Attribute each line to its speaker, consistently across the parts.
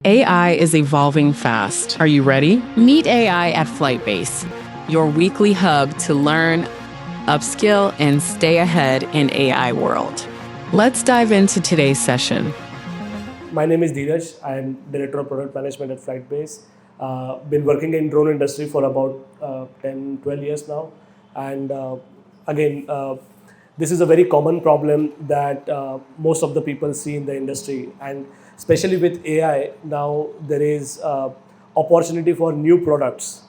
Speaker 1: AI is evolving fast. Are you ready? Meet AI at FlytBase, your weekly hub to learn, upskill, and stay ahead in AI world. Let's dive into today's session.
Speaker 2: My name is Dheeraj. I am Director of Product Management at FlytBase. Been working in drone industry for about 10, 12 years now. And again, this is a very common problem that most of the people see in the industry. And especially with AI, now there is opportunity for new products.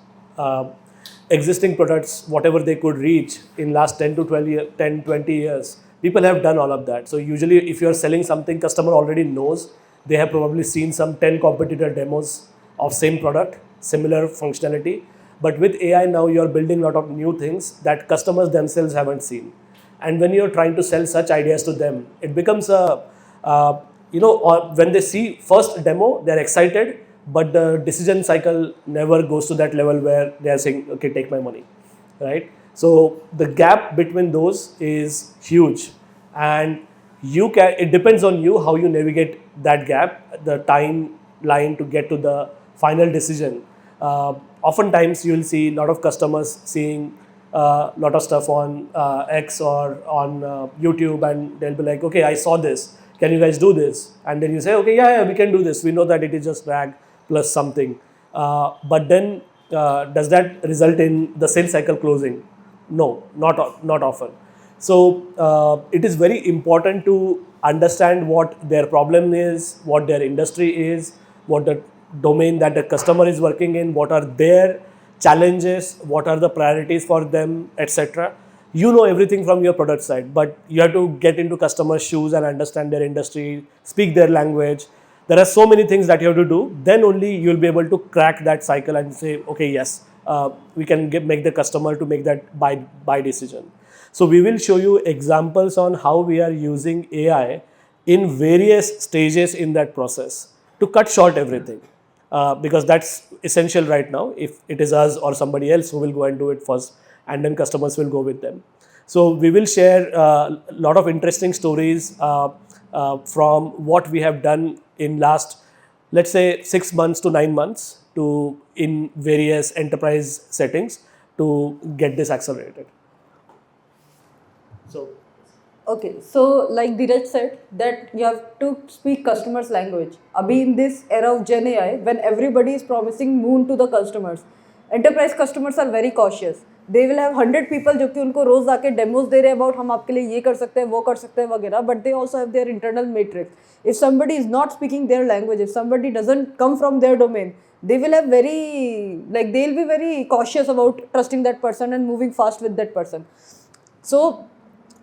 Speaker 2: Existing products, whatever they could reach in last 10 to 12 year, 10, 20 years, people have done all of that. So usually if you're selling something customer already knows, they have probably seen some 10 competitor demos of same product, similar functionality. But with AI now you're building a lot of new things that customers themselves haven't seen. And when you're trying to sell such ideas to them, it becomes when they see first demo, they're excited, but the decision cycle never goes to that level where they're saying, okay, take my money, right? So the gap between those is huge, and it depends on you how you navigate that gap, the timeline to get to the final decision. Oftentimes you'll see a lot of customers seeing a lot of stuff on X or on YouTube, and they'll be like, okay, I saw this, can you guys do this? And then you say, okay, yeah, we can do this, we know that it is just RAG plus something. But then does that result in the sales cycle closing? No, not often. So it is very important to understand what their problem is, what their industry is, what the domain that the customer is working in, what are their challenges, what are the priorities for them, etc. You know everything from your product side, but you have to get into customer's shoes and understand their industry, speak their language. There are so many things that you have to do. Then only you'll be able to crack that cycle and say, okay, yes, we can make the customer to make that buy decision. So we will show you examples on how we are using AI in various stages in that process to cut short everything. Because that's essential right now. If it is us or somebody else who will go and do it first, and then customers will go with them. So we will share a lot of interesting stories from what we have done in last, let's say, 6 months to 9 months in various enterprise settings to get this accelerated.
Speaker 3: Okay, so like Dheeraj said, that you have to speak customers' language. Abhi in this era of Gen AI, when everybody is promising moon to the customers, enterprise customers are very cautious. They will have 100 people जो कि उनको रोज आके demos दे रहे about हम आपके लिए ये कर सकते हैं, वो कर सकते हैं वगैरह. But they also have their internal matrix. If somebody is not speaking their language, if somebody doesn't come from their domain, they will have they'll be very cautious about trusting that person and moving fast with that person. So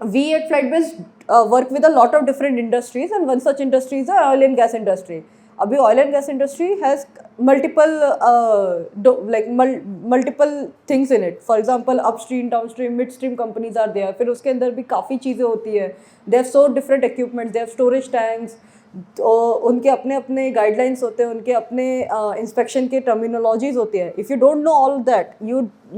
Speaker 3: we at FlytBase work with a lot of different industries, and one such industry is the oil and gas industry. Abhi oil and gas industry has multiple multiple things in it. For example, upstream, downstream, midstream companies are there. फिर उसके अंदर भी काफ़ी चीज़ें होती है. They have so different equipment. They have storage tanks. तो उनके अपने अपने गाइडलाइंस होते हैं, उनके अपने इंस्पेक्शन के टर्मिनोलॉजीज होती है. If you don't know all that,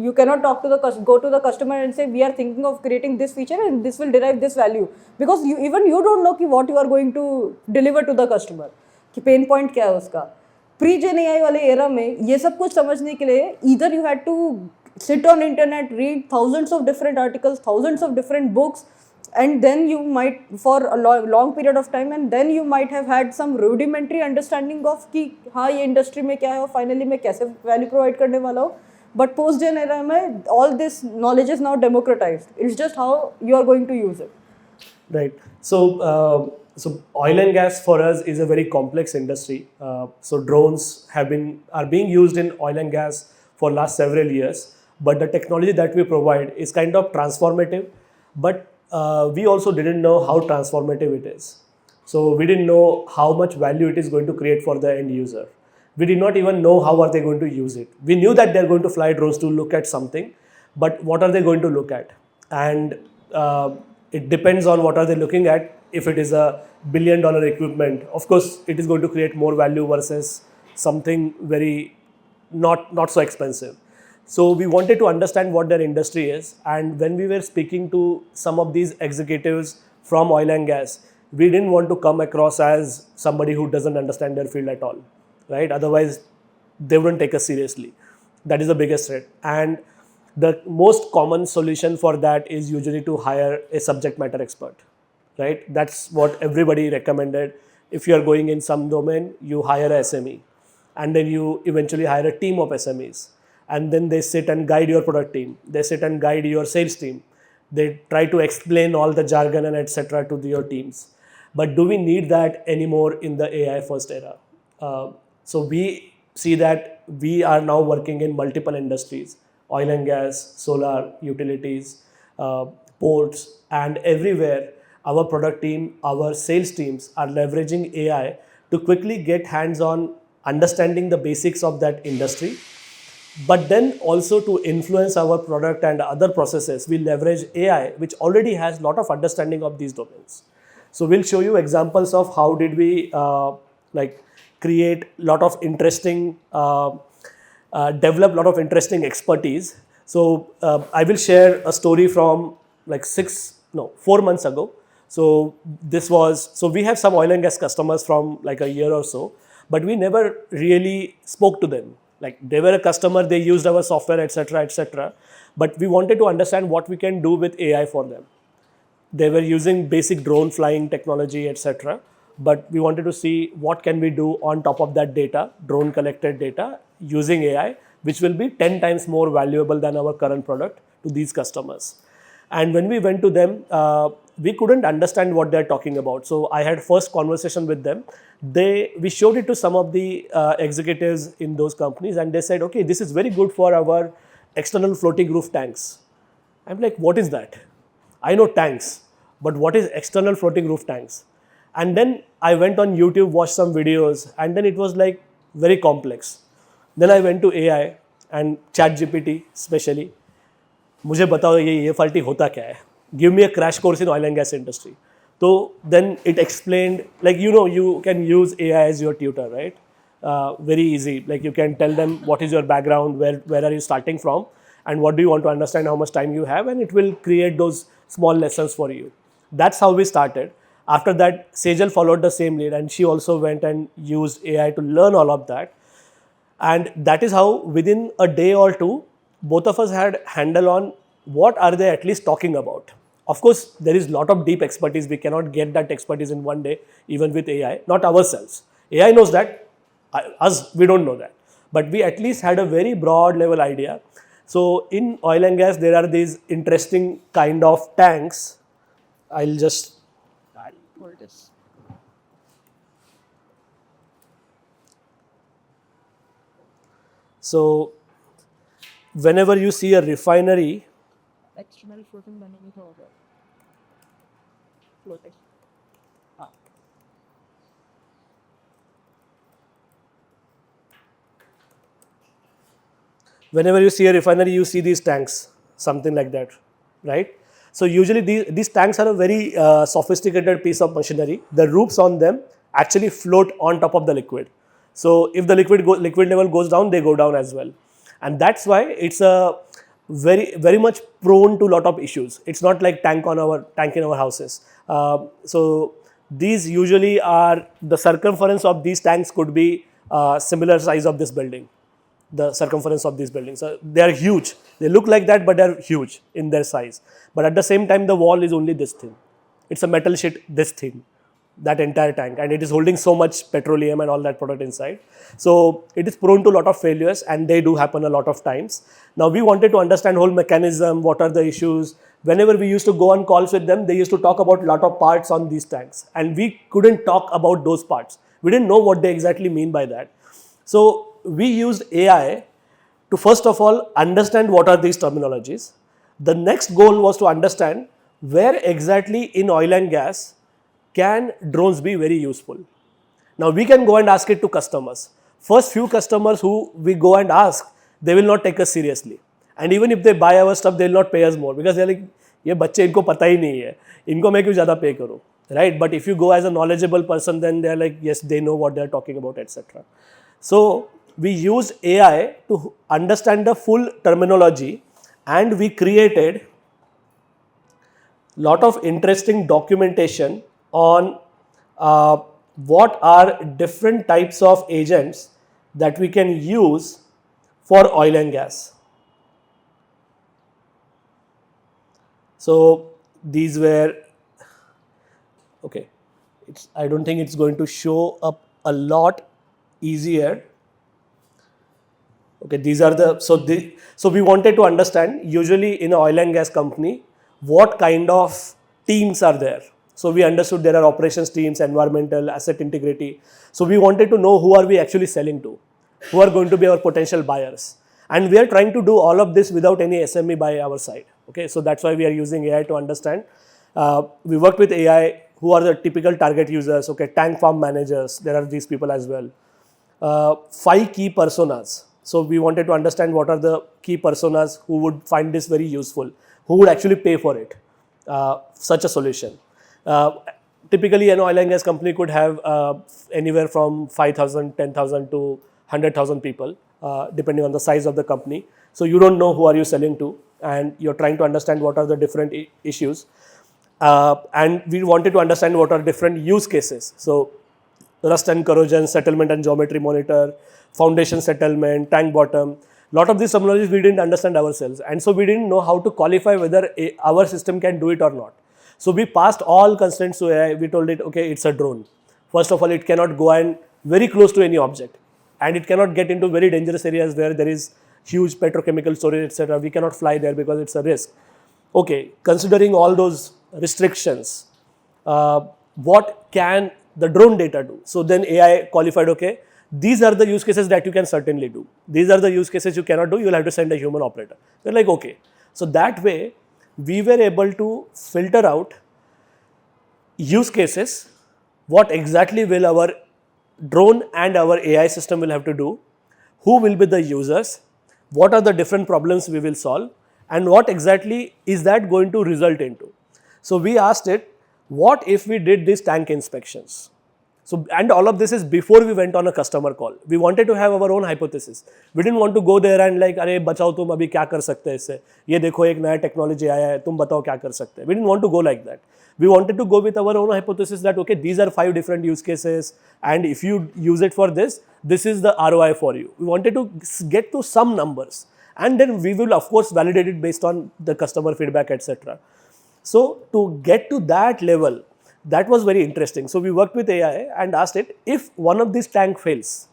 Speaker 3: you cannot talk to go to the customer and say we are thinking of creating this feature and this will derive this value, because you don't know what you are going to deliver to the customer, कि pain point क्या है उसका. Pre जेन AI वाले era में ये सब कुछ समझने के लिए either you had to sit on internet, read thousands of different articles, thousands of different books, and then you might for a long period of time, and then you might have had some rudimentary understanding of कि हाँ ये industry में क्या है और finally मैं कैसे value provide करने वाला हूँ. But post gen era में all this knowledge is now democratized. It's just how you are going to use it.
Speaker 2: Right. So oil and gas for us is a very complex industry. So drones are being used in oil and gas for last several years. But the technology that we provide is kind of transformative. But we also didn't know how transformative it is. So we didn't know how much value it is going to create for the end user. We did not even know how are they going to use it. We knew that they're going to fly drones to look at something, but what are they going to look at? And it depends on what are they looking at. If it is a $1 billion equipment, of course, it is going to create more value versus something very not so expensive. So we wanted to understand what their industry is. And when we were speaking to some of these executives from oil and gas, we didn't want to come across as somebody who doesn't understand their field at all. right? Otherwise, they wouldn't take us seriously. That is the biggest threat. And the most common solution for that is usually to hire a subject matter expert, right? That's what everybody recommended. If you are going in some domain, you hire a SME, and then you eventually hire a team of SMEs, and then they sit and guide your product team. They sit and guide your sales team. They try to explain all the jargon and etc. to your teams. But do we need that anymore in the AI first era? So we see that we are now working in multiple industries: oil and gas, solar, utilities, ports, and everywhere our product team, our sales teams are leveraging AI to quickly get hands on understanding the basics of that industry, but then also to influence our product and other processes. We leverage AI, which already has a lot of understanding of these domains. So we'll show you examples of how did we like create a lot of interesting, develop a lot of interesting expertise. So I will share a story from like 4 months ago. So we have some oil and gas customers from like a year or so, but we never really spoke to them. Like they were a customer, they used our software, etc., etc. But we wanted to understand what we can do with AI for them. They were using basic drone flying technology, etc. But we wanted to see what can we do on top of that data, drone collected data, using AI, which will be 10 times more valuable than our current product to these customers. And when we went to them, we couldn't understand what they're talking about. So I had first conversation with them. We showed it to some of the executives in those companies, and they said, okay, this is very good for our external floating roof tanks. I'm like, what is that? I know tanks, but what is external floating roof tanks? And then I went on YouTube, watched some videos, and then it was like very complex. Then I went to AI and ChatGPT especially. मुझे बताओ ये faulty होता क्या है? Give me a crash course in oil and gas industry. So then it explained, like, you can use AI as your tutor, right? Very easy. Like you can tell them what is your background, where are you starting from, and what do you want to understand, how much time you have, and it will create those small lessons for you. That's how we started. After that, Sejal followed the same lead, and she also went and used AI to learn all of that. And that is how within a day or two, both of us had handle on what are they at least talking about. Of course, there is a lot of deep expertise. We cannot get that expertise in one day, even with AI, not ourselves. AI knows that, us, we don't know that. But we at least had a very broad level idea. So in oil and gas, there are these interesting kind of tanks. I'll pour this. So whenever you see a refinery, external floating floating. Whenever you see a refinery, you see these tanks, something like that, right? So usually these tanks are a very sophisticated piece of machinery. The roofs on them actually float on top of the liquid. So if the liquid level goes down, they go down as well. And that's why it's a very much prone to a lot of issues. It's not like tank in our houses. So these usually are, the circumference of these tanks could be similar size of this building. The circumference of these buildings. So they are huge. They look like that, but they're huge in their size. But at the same time, the wall is only this thin. It's a metal sheet this thin, that entire tank, and it is holding so much petroleum and all that product inside. So it is prone to a lot of failures, and they do happen a lot of times. Now we wanted to understand whole mechanism, what are the issues. Whenever we used to go on calls with them, they used to talk about a lot of parts on these tanks, and we couldn't talk about those parts. We didn't know what they exactly mean by that. So we used AI to first of all understand what are these terminologies. The next goal was to understand where exactly in oil and gas can drones be very useful. Now we can go and ask it to customers. First few customers who we go and ask, they will not take us seriously. And even if they buy our stuff, they will not pay us more because they're like, ये बच्चे इनको पता ही नहीं है, इनको मैं क्यों ज़्यादा pay करूँ, right? But if you go as a knowledgeable person, then they're like, yes, they know what they're talking about, etc. So we used AI to understand the full terminology, and we created a lot of interesting documentation on what are different types of agents that we can use for oil and gas. So these were, okay, I don't think it's going to show up a lot easier. Okay, these are the, so we wanted to understand, usually in an oil and gas company, what kind of teams are there. So we understood there are operations teams, environmental, asset integrity. So we wanted to know who are we actually selling to, who are going to be our potential buyers. And we are trying to do all of this without any SME by our side. Okay, so that's why we are using AI to understand. We worked with AI, who are the typical target users, okay, tank farm managers, there are these people as well. 5 key personas. So we wanted to understand what are the key personas who would find this very useful, who would actually pay for it, such a solution. Typically, an oil and gas company could have anywhere from 5,000, 10,000 to 100,000 people, depending on the size of the company. So you don't know who are you selling to, and you're trying to understand what are the different issues. And we wanted to understand what are different use cases. So rust and corrosion, settlement and geometry monitor, foundation settlement, tank bottom. Lot of these terminologies we didn't understand ourselves, and so we didn't know how to qualify whether our system can do it or not. So we passed all constraints to AI. We told it, okay, it's a drone. First of all, it cannot go and very close to any object, and it cannot get into very dangerous areas where there is huge petrochemical storage, etc. We cannot fly there because it's a risk. Okay, considering all those restrictions, what can the drone data do? So then AI qualified, okay, these are the use cases that you can certainly do. These are the use cases you cannot do, you will have to send a human operator. We're like, okay. So that way, we were able to filter out use cases, what exactly will our drone and our AI system will have to do, who will be the users, what are the different problems we will solve, and what exactly is that going to result into. So we asked it, what if we did these tank inspections? So, and all of this is before we went on a customer call. We wanted to have our own hypothesis. We didn't want to go there and like, अरे बचाओ तुम अभी क्या कर सकते हैं इससे, ये देखो एक नया technology आया है, तुम बताओ क्या कर सकते हैं. We didn't want to go like that. We wanted to go with our own hypothesis that okay, these are 5 different use cases, and if you use it for this, this is the ROI for you. We wanted to get to some numbers, and then we will of course validate it based on the customer feedback, etc. So to get to that level, that was very interesting. So we worked with AI and asked it, if one of these tank fails,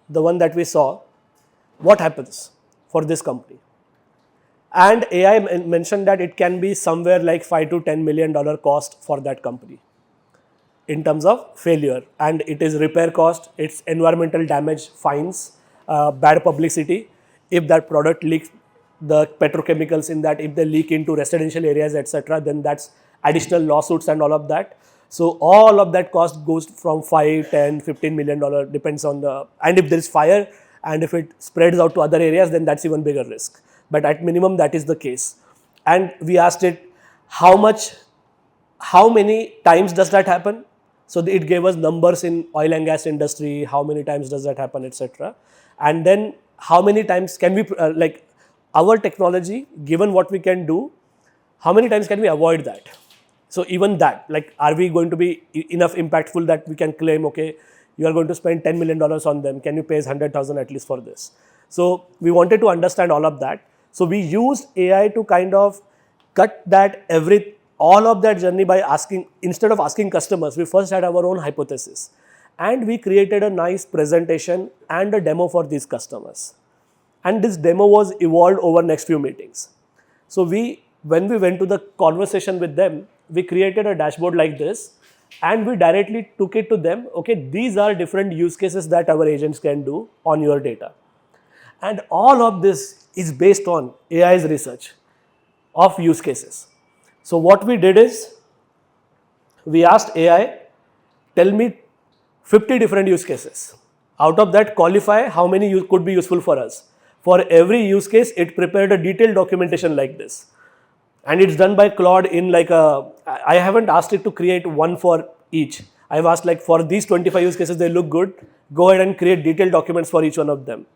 Speaker 2: the one that we saw, what happens for this company? And AI mentioned that it can be somewhere like $5 to $10 million cost for that company in terms of failure. And it is repair cost, it's environmental damage, fines, bad publicity. If that product leaks, the petrochemicals in that, if they leak into residential areas, etc., then that's additional lawsuits and all of that. So all of that cost goes from 5, 10, 15 million dollar, depends on the, and if there is fire and if it spreads out to other areas, then that's even bigger risk. But at minimum, that is the case. And we asked it, how many times does that happen? So it gave us numbers in oil and gas industry, how many times does that happen, etc. And then how many times can we, like our technology, given what we can do, how many times can we avoid that? So even that, like, are we going to be enough impactful that we can claim, okay, you are going to spend $10 million on them, can you pay us 100,000 at least for this? So we wanted to understand all of that. So we used AI to kind of cut that all of that journey by asking, instead of asking customers, we first had our own hypothesis. And we created a nice presentation and a demo for these customers. And this demo was evolved over next few meetings. So when we went to the conversation with them, we created a dashboard like this, and we directly took it to them. Okay, these are different use cases that our agents can do on your data. And all of this is based on AI's research of use cases. So what we did is, we asked AI, tell me 50 different use cases. Out of that, qualify how many could be useful for us. For every use case, it prepared a detailed documentation like this. And it's done by Claude in like I haven't asked it to create one for each. I've asked like for these 25 use cases, they look good. Go ahead and create detailed documents for each one of them.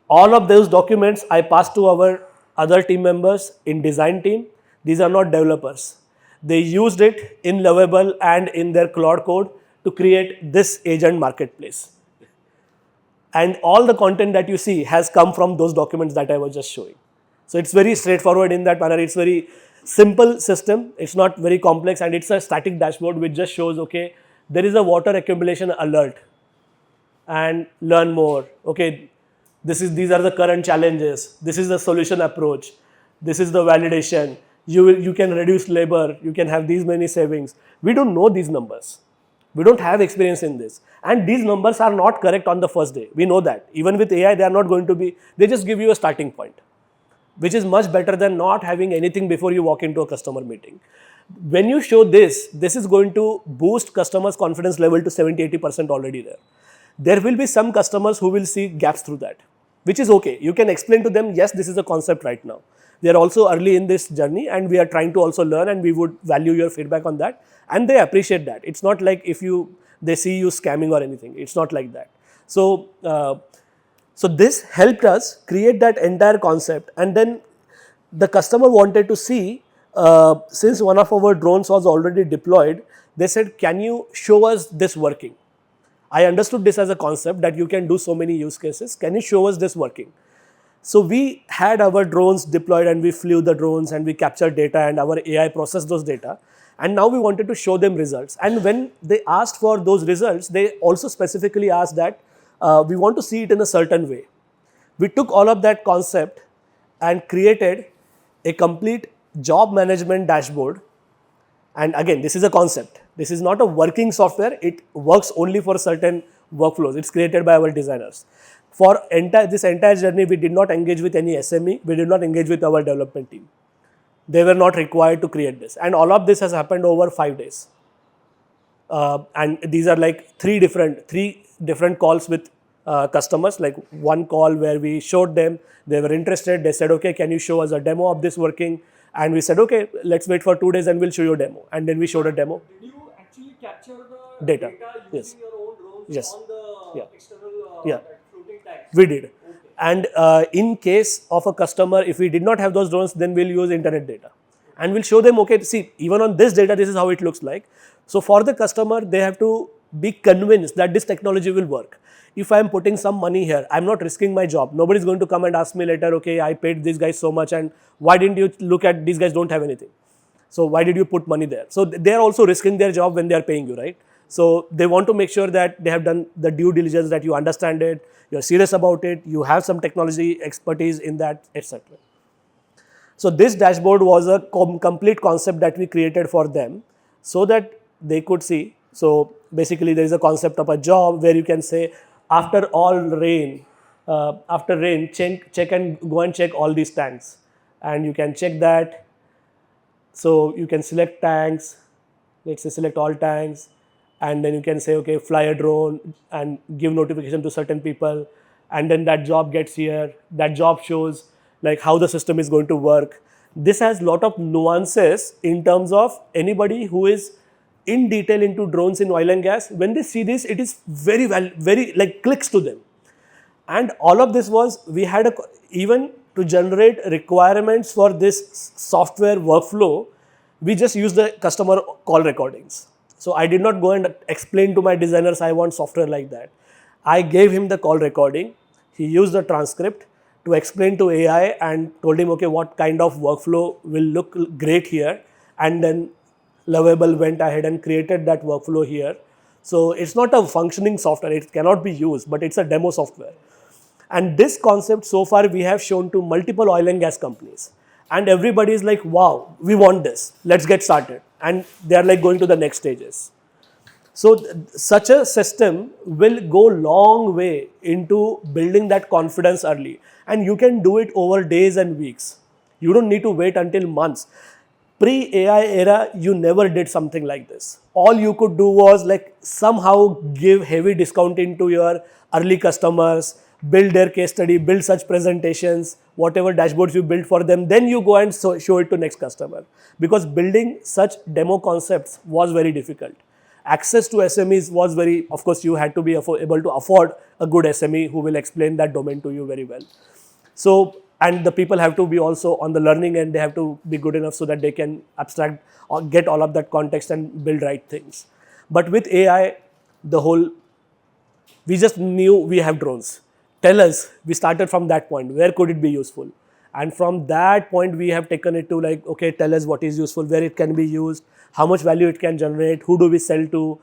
Speaker 2: All of those documents I passed to our other team members in design team. These are not developers. They used it in Lovable and in their Claude code to create this agent marketplace. And all the content that you see has come from those documents that I was just showing. So it's very straightforward in that manner. It's very simple system. It's not very complex, and it's a static dashboard which just shows, okay, there is a water accumulation alert, and learn more. Okay, these are the current challenges. This is the solution approach. This is the validation. You can reduce labor. You can have these many savings. We don't know these numbers. We don't have experience in this. And these numbers are not correct on the first day. We know that. Even with AI, they are not going to be, they just give you a starting point, which is much better than not having anything before you walk into a customer meeting. When you show this is going to boost customers' confidence level to 70-80% already there. There will be some customers who will see gaps through that, which is okay. You can explain to them, yes, this is a concept right now. They are also early in this journey, and we are trying to also learn, and we would value your feedback on that. And they appreciate that. It's not like they see you scamming or anything. It's not like that. So this helped us create that entire concept. And then the customer wanted to see, since one of our drones was already deployed, they said, can you show us this working? I understood this as a concept that you can do so many use cases. Can you show us this working? So we had our drones deployed, and we flew the drones, and we captured data, and our AI processed those data. And now we wanted to show them results. And when they asked for those results, they also specifically asked that we want to see it in a certain way. We took all of that concept and created a complete job management dashboard. And again, this is a concept. This is not a working software. It works only for certain workflows. It's created by our designers. For this entire journey, we did not engage with any SME. We did not engage with our development team. They were not required to create this. And all of this has happened over 5 days. And these are like three different calls with customers. Like one call where we showed them, they were interested. They said, okay, can you show us a demo of this working? And we said, okay, let's wait for 2 days and we'll show you a demo. And then we showed a demo.
Speaker 4: Did you actually capture the
Speaker 2: Data.
Speaker 4: using
Speaker 2: Yes.
Speaker 4: your own drones
Speaker 2: Yes.
Speaker 4: on the
Speaker 2: Yeah.
Speaker 4: external
Speaker 2: Yeah.
Speaker 4: floating tags?
Speaker 2: We did.
Speaker 4: Okay.
Speaker 2: And in case of a customer, if we did not have those drones, then we'll use internet data. And we'll show them, okay, see, even on this data, this is how it looks like. So for the customer, they have to be convinced that this technology will work. If I'm putting some money here, I'm not risking my job. Nobody's going to come and ask me later, okay, I paid these guys so much, and why didn't you look at these guys don't have anything? So why did you put money there? So they're also risking their job when they're paying you, right? So they want to make sure that they have done the due diligence, that you understand it, you're serious about it, you have some technology expertise in that, etc. So this dashboard was a complete concept that we created for them so that they could see. So basically there is a concept of a job where you can say, after rain, check and go and check all these tanks. And you can check that. So you can select tanks, let's say select all tanks, and then you can say, okay, fly a drone and give notification to certain people, and then that job gets here. That job shows like how the system is going to work. This has lot of nuances in terms of anybody who is in detail into drones in oil and gas. When they see this, it is very like clicks to them. And all of this was, we had even to generate requirements for this software workflow, we just used the customer call recordings. So I did not go and explain to my designers, I want software like that. I gave him the call recording. He used the transcript to explain to AI and told him, okay, what kind of workflow will look great here. And then Lovable went ahead and created that workflow here. So it's not a functioning software. It cannot be used, but it's a demo software. And this concept so far we have shown to multiple oil and gas companies. And everybody is like, wow, we want this. Let's get started. And they are like going to the next stages. So such a system will go long way into building that confidence early. And you can do it over days and weeks. You don't need to wait until months. Pre-AI era, you never did something like this. All you could do was like somehow give heavy discounting to your early customers, build their case study, build such presentations, whatever dashboards you build for them, then you go and show it to next customer. Because building such demo concepts was very difficult. Access to SMEs was very, of course, you had to be able to afford a good SME who will explain that domain to you very well. So, and the people have to be also on the learning end, they have to be good enough so that they can abstract or get all of that context and build right things. But with AI, we just knew we have drones. tell us. We started from that point. Where could it be useful? And from that point, we have taken it to like, okay, tell us what is useful, where it can be used, how much value it can generate, who do we sell to.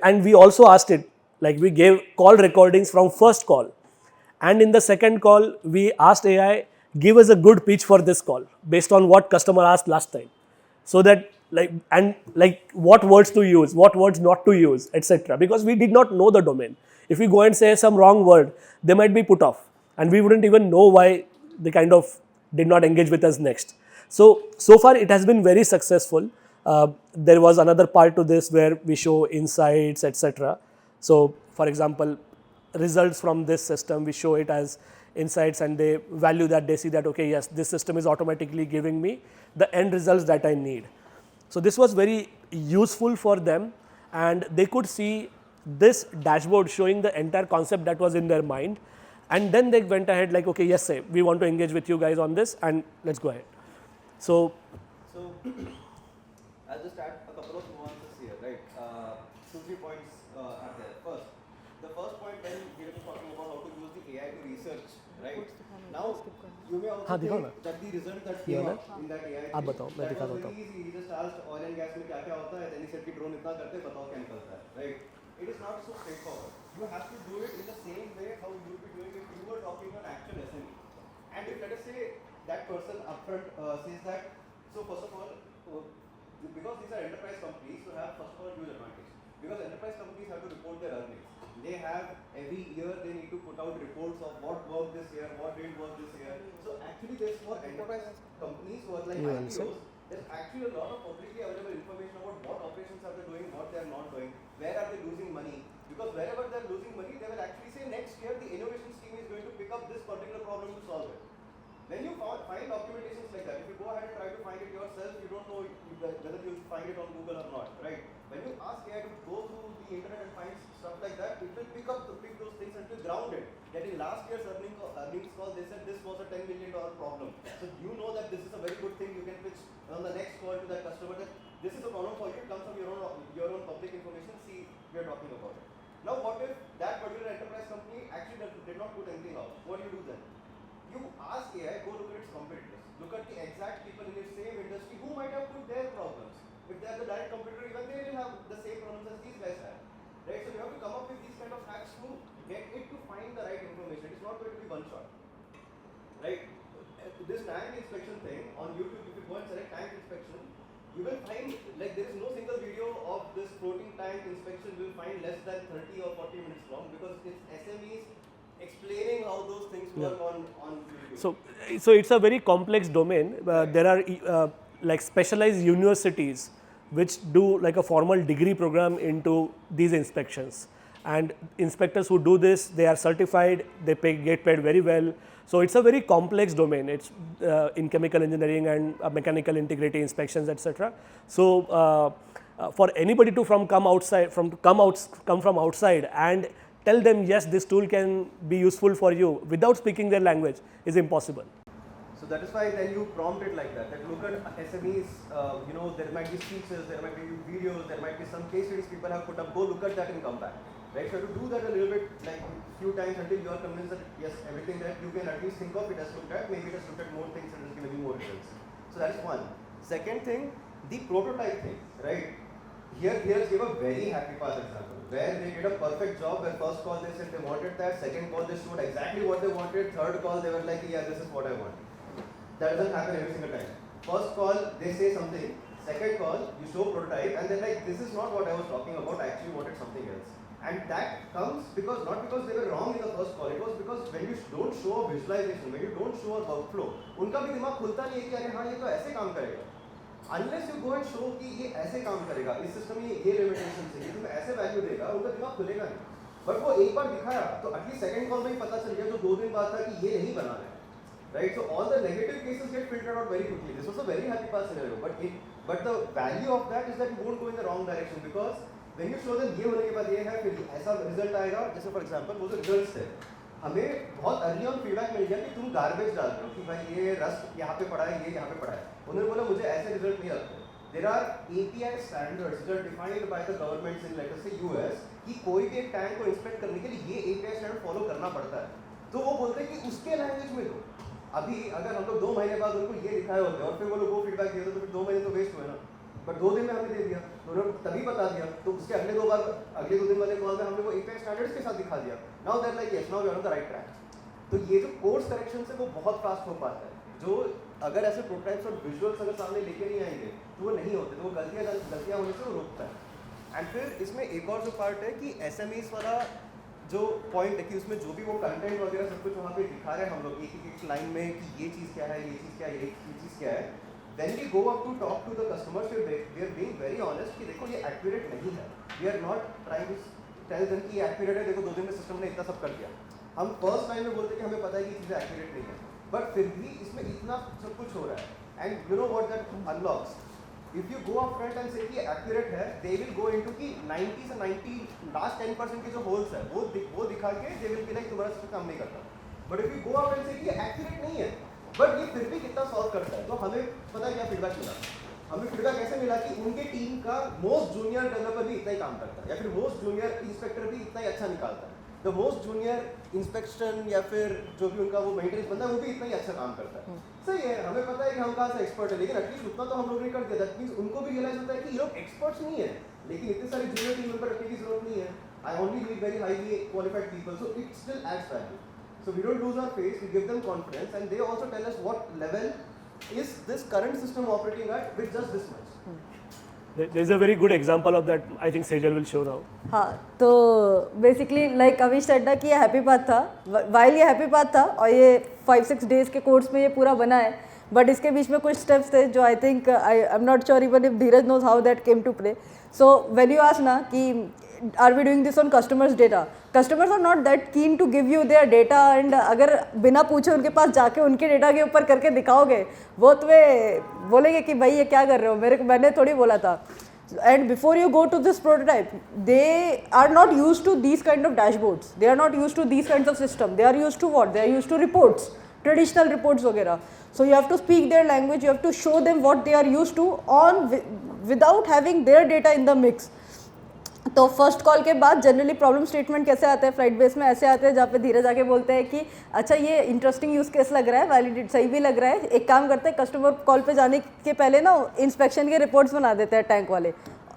Speaker 2: And we also asked it, like we gave call recordings from first call. And in the second call, we asked AI, give us a good pitch for this call based on what customer asked last time. So that like what words to use, what words not to use, etc. Because we did not know the domain. If we go and say some wrong word, they might be put off and we wouldn't even know why they kind of did not engage with us next. So far it has been very successful. There was another part to this where we show insights, etc. So for example, results from this system, we show it as insights and they value that, they see that, okay, yes, this system is automatically giving me the end results that I need. So this was very useful for them and they could see this dashboard showing the entire concept that was in their mind. And then they went ahead like, okay, yes, say, we want to engage with you guys on this and let's go ahead. So
Speaker 5: I'll just add a couple of nuances here, right? 2-3 points are there. The first point when we were talking about how to use the AI to research, right? Now, you may also think that the result that came up in that AI thing, that was very easy. He just asked oil and gas में क्या क्या होता है, then he said कि drone इतना करते बताओ क्या निकलता है, right? It is not so straightforward. You have to do it in the same way how you would be doing if you were talking an actual SME. And if let us say that person upfront says that, so first of all, because these are enterprise companies, so have first of all huge advantage. Because enterprise companies have to report their earnings. They have every year they need to put out reports of what worked this year, what didn't work this year. So actually there's for enterprise companies who are like IPOs, there's actually a lot of publicly available information about what operations are they doing, what they are not doing, where are they losing money. Because wherever they are losing money, they will actually say next year the innovations team is going to pick up this particular problem to solve it. When you find documentations like that, if you go ahead and try to find it yourself, you don't know whether you'll find it on Google or not, right? When you ask AI to go through the internet and find stuff like that, it will pick those things and to ground it. That in last year's earnings call, they said this was a $10 million problem. So you know that this is a very good thing. You can pitch on the next call to that customer that this is a problem for you. It comes from your own public information. See, we are talking about it. Now, what if that particular enterprise company actually did not put anything out? What do you do then? You ask AI, go look at its competitors. Look at the exact people in the same industry who might have put their problems. If they are the direct competitor, even they will have the same problems as these guys have. Right? So you have to come up with these kind of hacks to get it to find the right information. It's not going to be one shot. Right? This tank inspection thing on YouTube, if you go and select tank inspection, you will find like there is no single video of this floating tank inspection you will find less than 30 or 40 minutes long because it's SMEs explaining how those things work on YouTube.
Speaker 2: So it's a very complex domain. There are like specialized universities which do like a formal degree program into these inspections. And inspectors who do this, they are certified, they get paid very well. So it's a very complex domain. It's in chemical engineering and mechanical integrity inspections, etc. So for anybody to come from outside and tell them yes, this tool can be useful for you without speaking their language is impossible.
Speaker 5: So that is why then you prompt it like that. That look at SMEs. There might be speeches, there might be videos, there might be some case studies people have put up. Go look at that and come back. Right? So to do that a little bit, like few times until you are convinced that yes, everything that you can at least think of it has looked at. Maybe it has looked at more things and has given you more results. So that is one. Second thing, the prototype thing. Right? Here give a very happy path example where they did a perfect job. Where first call they said they wanted that, second call they showed exactly what they wanted, third call they were like, yeah, this is what I want. That doesn't happen every single time. First call they say something, second call you show prototype and they're like, this is not what I was talking about, I actually wanted something else. And that comes not because they were wrong in the first call, it was because when you don't show a visualization, when you don't show a workflow, उनका भी दिमाग खुलता नहीं है कि अरे हाँ ये तो ऐसे काम करेगा. Unless you go and show कि ये ऐसे काम करेगा, इस सिस्टम में ये लिमिटेशन है, ये तुम्हें ऐसे वैल्यू देगा, उनका दिमाग खुलेगा नहीं. बट वो एक बार दिखाया तो एटलीस्ट सेकंड कॉल में ही पता चल गया जो 2 दिन बाद था कि ये नहीं बनाना है. Right? So all the negative cases get filtered out very quickly. This was a very happy path scenario, but the value of that is that you won't go in the wrong direction because when you show them ये होने के बाद ये है फिर ऐसा result आएगा. जैसे फॉर एग्जांपल वो जो रिजल्ट्स थे हमें बहुत अर्ली ऑन फीडबैक मिल गया कि तुम गार्बेज डाल रहे हो कि भाई ये रस्ट यहाँ पे पड़ा है, ये यहाँ पे पड़ा है. उन्होंने बोला मुझे ऐसे रिजल्ट नहीं लगते. There are API standards which are defined by the governments in let us say US कि कोई भी एक टैंक को इंस्पेक्ट करने के लिए ये API स्टैंडर्ड फॉलो करना पड़ता है. तो वो बोलते हैं कि उसके लैंग्वेज में दो। अभी अगर हम लोग 2 महीने बाद उनको ये दिखाए होते और फिर वो लोग वो फीडबैक दिए तो फिर 2 महीने तो वेस्ट हुए ना, बट 2 दिन में हमने दे दिया तो उन्होंने तभी बता दिया, तो उसके अगले 2 दिन वाले कॉल में हमने वो API स्टैंडर्ड्स के साथ दिखा दिया। Now there like yes now we are on the right track. तो ये जो कोर्स करेक्शन से वो बहुत फास्ट हो पाता है, जो अगर ऐसे प्रोटोटाइप्स और विजुअल्स अगर सामने लेके नहीं आएंगे तो वो नहीं होते, तो वो गलतियाँ होने से वो रोकता है। एंड फिर इसमें एक और जो पार्ट है कि SMEs वाला जो पॉइंट है कि उसमें जो भी वो कंटेंट वगैरह सब कुछ वहाँ पे दिखा रहे हैं हम लोग एक लाइन में कि ये चीज़ क्या है, ये चीज़ क्या है, ये चीज़ क्या है, then we go up to talk to the customers, we are being very honest कि देखो ये एक्यूरेट नहीं है, we are not trying to tell them कि ये एक्यूरेट है, देखो 2 दिन में सिस्टम ने इतना सब कर दिया। हम फर्स्ट टाइम में बोलते हैं कि हमें पता है कि चीज़ें एक्यूरेट नहीं है, बट फिर भी इसमें इतना सब कुछ हो रहा है। And you know what that unlocks, if you go up front end से कि एक्यूरेट है, दे विल गो इनटू कि 90 से 90 लास्ट 10% के जो होल्स है वो दिखा के दे विल बी लाइक तुम्हारा सिस्टम काम नहीं करता। But if you go up and से कि एक्यूरेट नहीं है बट ये फिर भी कितना सॉल्व करता है, तो हमें पता है क्या फीडबैक मिला। हमें फीडबैक ऐसे मिला कि उनके टीम का मोस्ट जूनियर डेवलपर भी इतना ही काम करता है, या फिर मोस्ट जूनियर इंस्पेक्टर भी इतना ही अच्छा निकालता है, द मोस्ट जूनियर इंस्पेक्शन या फिर जो भी उनका वो मेंटेनेंस बंदा है वो भी इतना ही अच्छा काम करता है। सही है, हमें पता है कि हम कहाँ से एक्सपर्ट है, लेकिन एटलीस्ट उतना तो हम लोग ने कर दिया। दैट मींस उनको भी रियलाइज होता है कि ये लोग एक्सपर्ट्स नहीं है, लेकिन इतने सारे जूनियर टीम मेंबर रखने की जरूरत नहीं है। I only need very highly qualified people, so it still adds value. So we don't lose our face, we give them confidence, and they also tell us what level is this current system operating at with just this much.
Speaker 2: There is a very good example of that. I think Sejal will show now.
Speaker 3: हाँ, तो basically like अभी said कि ये happy path था, while ये happy path था और ये 5-6 डेज के कोर्स में ये पूरा बना है, बट इसके बीच में कुछ स्टेप्स थे जो I think I am not sure even if Dheeraj knows how that came to play. So when you ask ना कि are we doing this on customers data, customers are not that keen to give you their data, and अगर बिना पूछे उनके पास जाके उनके data के ऊपर करके दिखाओगे वो तुम्हें बोलेंगे कि भाई ये क्या कर रहे हो, मैंने थोड़ी बोला था। And before you go to this prototype, they are not used to these kind of dashboards, they are not used to these kinds of system, they are used to what, they are used to reports, traditional reports वगैरह। So you have to speak their language, you have to show them what they are used to on without having their data in the mix। तो first call के बाद generally problem statement कैसे आते हैं flight base में, ऐसे आते हैं जहाँ पे धीरे जाके बोलते हैं कि अच्छा ये इंटरेस्टिंग यूज़ केस लग रहा है, वैलिडेट सही भी लग रहा है, एक काम करते हैं कस्टमर कॉल पे जाने के पहले ना इंस्पेक्शन के रिपोर्ट्स बना देते हैं टैंक वाले,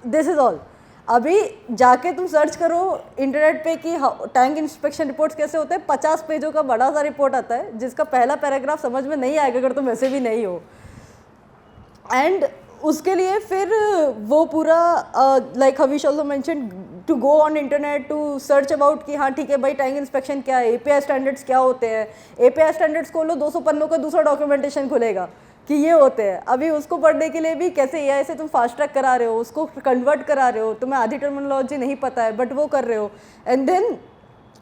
Speaker 3: दिस इज़ ऑल। अभी जाके तुम सर्च करो इंटरनेट पे कि टैंक इंस्पेक्शन रिपोर्ट्स कैसे होते हैं, 50 पेजों का बड़ा सा रिपोर्ट आता है जिसका पहला पैराग्राफ समझ में नहीं आएगा अगर तुम वैसे भी नहीं हो। एंड उसके लिए फिर वो पूरा like Havish also mention to go on internet to search about कि हाँ ठीक है भाई टैंक इंस्पेक्शन क्या है, API स्टैंडर्ड्स क्या होते हैं, API स्टैंडर्ड्स खोलो 200 पन्नों का दूसरा डॉक्यूमेंटेशन खुलेगा कि ये होते हैं। अभी उसको पढ़ने के लिए भी कैसे AI से तुम फास्ट ट्रैक करा रहे हो, उसको कन्वर्ट करा रहे हो, तुम्हें आधी टर्मिनोलॉजी नहीं पता है बट वो कर रहे हो, एंड देन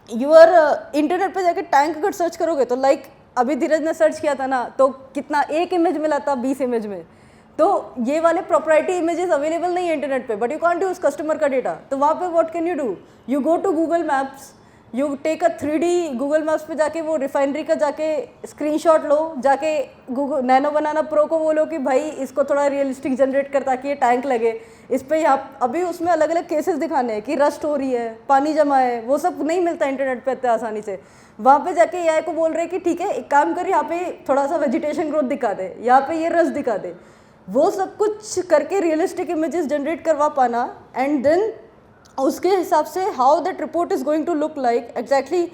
Speaker 3: यूर इंटरनेट पे जाके टैंक अगर सर्च करोगे तो लाइक अभी धीरज ने सर्च किया था ना तो कितना एक इमेज मिला था 20 इमेज में, तो ये वाले प्रोप्राइटरी इमेजेस अवेलेबल नहीं है इंटरनेट पे, but you can't use customer का डेटा, तो वहाँ पे what can you do, you go to Google Maps, you take a 3D Google Maps पे जाके वो रिफाइनरी का जाके स्क्रीनशॉट लो, जाके गूगल नैनो बनाना प्रो को बोलो कि भाई इसको थोड़ा रियलिस्टिक जनरेट कर ताकि ये टैंक लगे इस पर। यहाँ अभी उसमें अलग अलग केसेस दिखाने हैं कि रस्ट हो रही है, पानी जमा है, वो सब नहीं मिलता इंटरनेट पे इतने आसानी से। वहाँ पे जाके AI को बोल रहे हैं कि ठीक है एक काम कर, यहाँ पे थोड़ा सा वेजिटेशन ग्रोथ दिखा दे, यहाँ पे ये रस्ट दिखा दे, वो सब कुछ करके रियलिस्टिक इमेजेस जनरेट करवा पाना, एंड देन उसके हिसाब से how that report is going to look like exactly,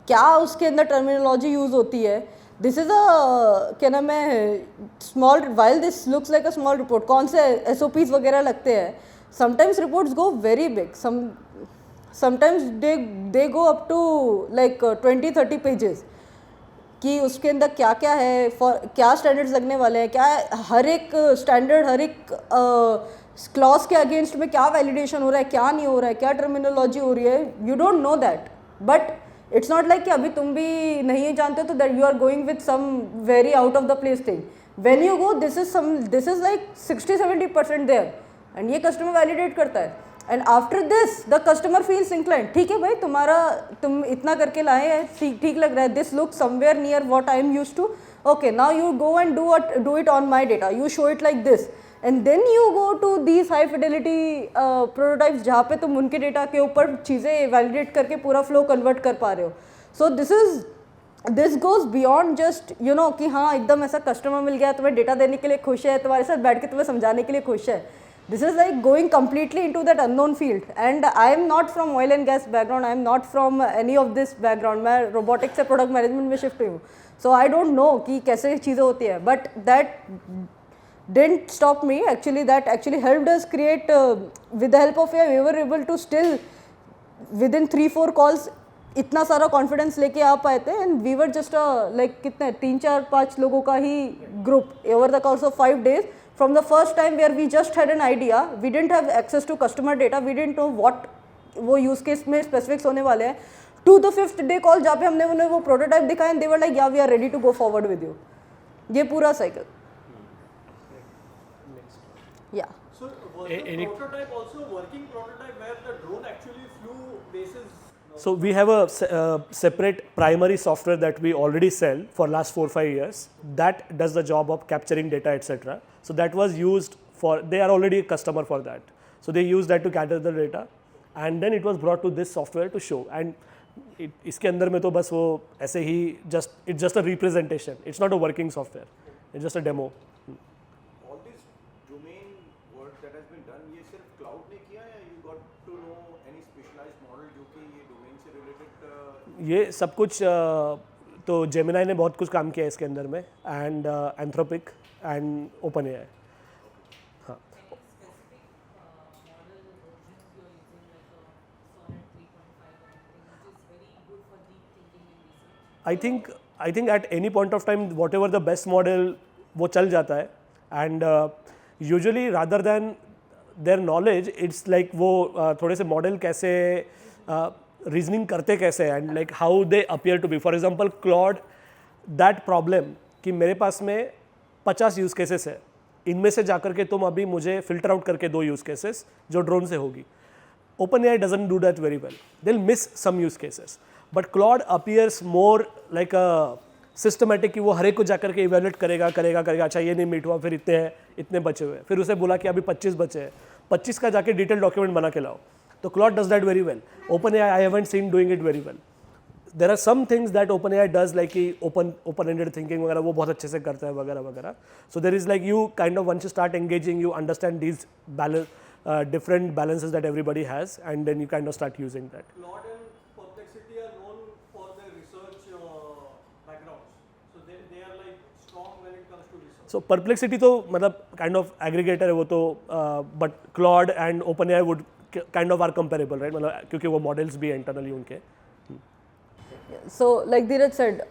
Speaker 3: क्या उसके अंदर टर्मिनोलॉजी यूज़ होती है। दिस इज़ अ क्या नाम है small, while this looks like a small report, कौन से SOPs वगैरह लगते हैं, sometimes reports go very big, sometimes they go up to like 20-30 pages कि उसके अंदर क्या क्या है, क्या स्टैंडर्ड्स लगने वाले हैं, क्या हर एक स्टैंडर्ड हर एक क्लॉज के अगेंस्ट में क्या वैलिडेशन हो रहा है, क्या नहीं हो रहा है, क्या टर्मिनोलॉजी हो रही है, you don't know that. But it's not like कि अभी तुम भी नहीं जानते तो that you are going with some very out of the place thing, when you go this is like 60-70% there, and ये कस्टमर वैलिडेट करता है, and after this the customer feels inclined, ठीक है भाई तुम इतना करके लाए हैं, ठीक लग रहा है, this look somewhere near what I am used to, okay now you go and do it on my data, you show it like this, and then you go to these high fidelity prototypes जहाँ पे तुम उनके data के ऊपर चीज़ें validate करके पूरा flow convert कर पा रहे हो। So this is this goes beyond just you know कि हाँ एकदम ऐसा कस्टमर मिल गया, तुम्हें डेटा देने के लिए खुश है, तुम्हारे साथ बैठ के तुम्हें समझाने के लिए खुश है. This is like going completely into that unknown field, and I am not from oil and gas background. I am not from any of this background. मैं robotics से product management में shift हुई हूँ, so I don't know कि कैसे चीज़ें होती है. But that didn't stop me. Actually, that actually helped us create. With the help of AI, we were able to still within 3-4 calls इतना सारा कॉन्फिडेंस लेके आ पाए थे. And we were just like कितने 3-4-5 लोगों का ही group over the course of 5 days. From the first time where we just had an idea, we didn't have access to customer data, we didn't know what वो use case में specifics होने वाले हैं, to the 5th day call जहाँ पे हमने उन्हें वो prototype दिखाया and they were like yeah we are ready to go forward with you. ये पूरा cycle. Yeah.
Speaker 4: So was the prototype also working prototype where the drone actually flew basis?
Speaker 2: So we have a separate primary software that we already sell for last 4-5 years that does the job of capturing data, etc. So that was used for, they are already a customer for that. So they use that to gather the data and then it was brought to this software to show. And इसके अंदर में तो बस वो ऐसे ही it's just a representation. It's not a working software. It's just a demo.
Speaker 5: All this domain work that has been done, ये सिर्फ cloud ने किया या you got to know any specialized model जो कि ये domain से related?
Speaker 2: ये सब कुछ तो Gemini ने बहुत कुछ काम किया है इसके अंदर में and Anthropic and OpenAI. हाँ. I think at any point of time whatever the best model वो चल जाता है and usually rather than their knowledge it's like वो थोड़े से model कैसे reasoning करते कैसे and like how they appear to be. For example Claude, that problem कि मेरे पास में 50 यूज़ केसेस है, इनमें से जाकर के तुम अभी मुझे फिल्टर आउट करके 2 यूज़ केसेस जो ड्रोन से होगी. OpenAI doesn't do that very well. They'll miss some use cases. But Claude appears more like a systematic कि वो हर एक को जाकर के evaluate करेगा. अच्छा ये नहीं मीट हुआ, फिर इतने हैं, इतने बचे हुए, फिर उसे बोला कि अभी 25 बचे हैं, 25 का जाके डिटेल डॉक्यूमेंट बना के लाओ. तो Claude does that very well. OpenAI I haven't seen doing it very well. There are some things that OpenAI does like कि open-ended thinking वगैरह वो बहुत अच्छे से करता है वगैरह. So there is like you kind of once you start engaging, you understand these different balances that everybody has, and then you kind of start using that.
Speaker 4: Claude and Perplexity are known for their research backgrounds. So they are like strong when it comes to research.
Speaker 2: So Perplexity तो मतलब kind of aggregator है वो तो, but Claude and OpenAI would kind of are comparable, right? मतलब क्योंकि वो models भी internally उनके.
Speaker 3: So like Dheeraj said,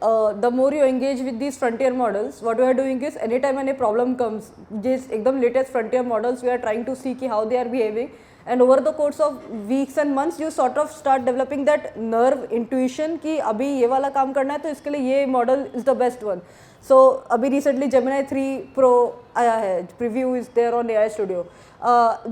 Speaker 3: the more you engage with these frontier models, what we are doing is anytime any problem comes, these एकदम latest frontier models we are trying to see कि how they are behaving, and over the course of weeks and months you sort of start developing that nerve intuition कि अभी ये वाला काम करना है तो इसके लिए ये model is the best one. So अभी recently Gemini 3 Pro आया है, preview is there on AI Studio.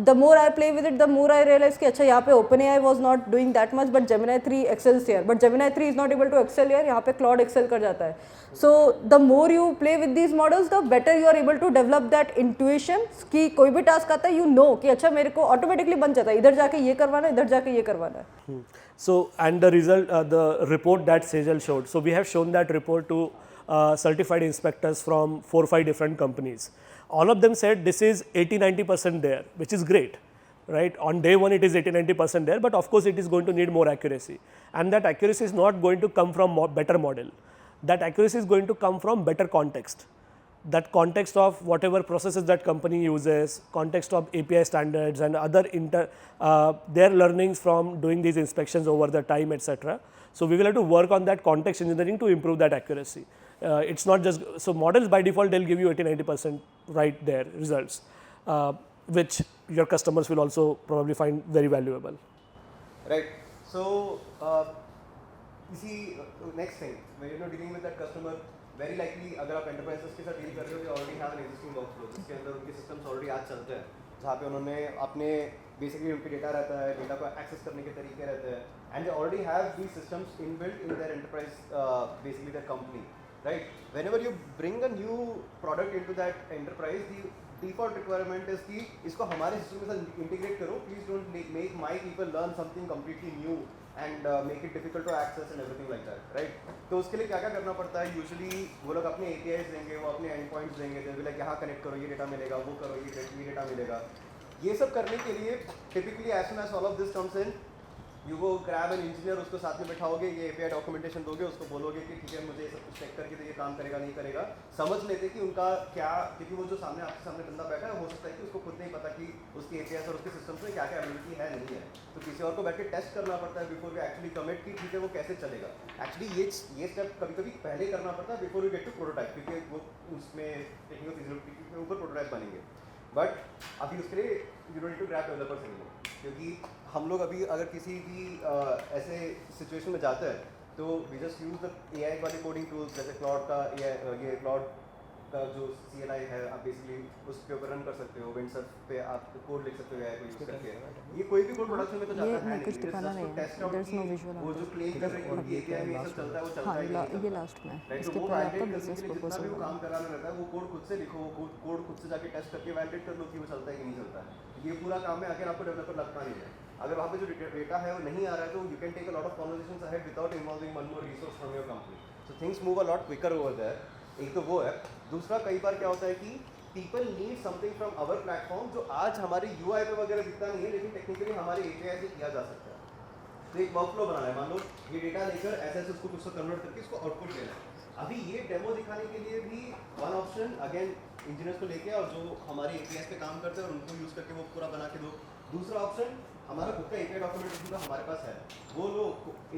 Speaker 3: The more I play with it, the more I realize कि अच्छा यहाँ पे OpenAI was not doing that much, but Gemini 3 excels here. But Gemini 3 is not able to excel here. यहाँ पे Claude excel कर जाता है. So the more you play with these models, the better you are able to develop that intuition कि कोई भी task आता है, you know कि अच्छा मेरे को automatically बन जाता है. इधर जाके ये करवाना है, इधर जाके ये करवाना है.
Speaker 2: So and the result, the report that Sejal showed. So we have shown that report to certified inspectors from 4-5 different companies. All of them said this is 80-90% there, which is great, right? On day one it is 80-90% there, but of course it is going to need more accuracy, and that accuracy is not going to come from better model. That accuracy is going to come from better context. That context of whatever processes that company uses, context of API standards and other their learnings from doing these inspections over the time, etc. So we will have to work on that context engineering to improve that accuracy. It's not just, so models by default they'll give you 80-90% right there results, which your customers will also probably find very valuable.
Speaker 5: Right. So you see, next thing, when you're dealing with that customer, very likely अगर आप enterprises के साथ deal कर रहे हो, they already have an existing workflow जिसके अंदर उनके systems already आज चलते हैं, जहाँ पे उन्होंने अपने basically उनके data रहता है, data को access करने के तरीके रहते हैं, and they already have these systems inbuilt in their enterprise, basically their company, right? Whenever you bring a new product into that enterprise, the default requirement is कि इसको हमारे system के साथ integrate करो, please don't make my people learn something completely new and make it difficult to access and everything like that, right? तो उसके लिए क्या क्या करना पड़ता है? यूजुअली वो लोग अपने APIs देंगे, वो अपने एंड पॉइंट्स देंगे, जैसे लाइक यहाँ कनेक्ट करो, ये डेटा मिलेगा, वो करो, ये डेटा मिलेगा. ये सब करने के लिए typically as soon as all of this comes in, you go grab an engineer, उसको साथ में बैठाओगे, ये API डॉक्यूमेंटेशन दोगे, उसको बोलोगे कि ठीक है मुझे सब कुछ चेक करके तो ये काम करेगा नहीं करेगा. समझ लेते कि उनका क्या, क्योंकि वो जो सामने आपके सामने बंदा बैठा है, हो सकता है कि उसको खुद नहीं पता कि उसकी APIs और उसके सिस्टम्स में क्या क्या एबिलिटी है नहीं है. तो किसी और को बैठ के टेस्ट करना पड़ता है बिफोर वी एक्चुअली कमिट कि ठीक है वो कैसे चलेगा. एक्चुअली ये स्टेप कभी कभी पहले करना पड़ता है before we get to prototype, क्योंकि वो उसमें टेक्निकल फिजिबिलिटी के ऊपर प्रोटोटाइप बनेंगे. बट अभी उसके लिए you don't need to grab developers anymore, क्योंकि हम लोग अभी अगर किसी भी ऐसे सिचुएशन में जाते हैं तो we just use the AI वाली कोडिंग टूल्स, जैसे क्लॉड का ये क्लॉड का जो CLI है, आप बेसिकली उसके ऊपर रन कर सकते हो. विंडसर्फ पे आप कोड लिख सकते हो AI को यूज करके. ये कोई भी कोड प्रोडक्शन में तो जाता है नहीं, टेस्ट आउट की वो जो क्लेम कर रही है उनकी API में ये सब चलता है, वो चलता है नहीं. ये लास्ट में इसके पहले आपका बिजनेस प्रपोजल, जितना भी वो काम कराना रहता है वो कोड खुद से लिखो, वो कोड खुद से जाके टेस्ट करके वैलिडेट कर लो कि वो चलता है कि नहीं चलता है. ये पूरा काम है, अगर आपको डेवलपर लगता नहीं है. अगर वहाँ पे जो डेटा है वो नहीं आ रहा है तो you can take a lot of conversations ahead without involving one more resource from your company. So things move a lot quicker over there. एक तो वो है. दूसरा, कई बार क्या होता है कि people need something from our platform जो आज हमारे UI पे वगैरह दिखता नहीं है, लेकिन टेक्निकली हमारे API से किया जा सकता है. तो एक वर्कफ्लो बनाना है, मान लो ये डेटा लेकर ऐसे उसको कुछ कन्वर्ट करके इसको आउटपुट देना है. अभी ये डेमो दिखाने के लिए भी वन ऑप्शन अगेन इंजीनियर्स को लेके और जो हमारे APIs पे काम करते हैं और उनको यूज़ करके वो पूरा बना के दो. दूसरा ऑप्शन हमारा खुद का API डॉक्यूमेंटेशन तो हमारे पास है, वो लो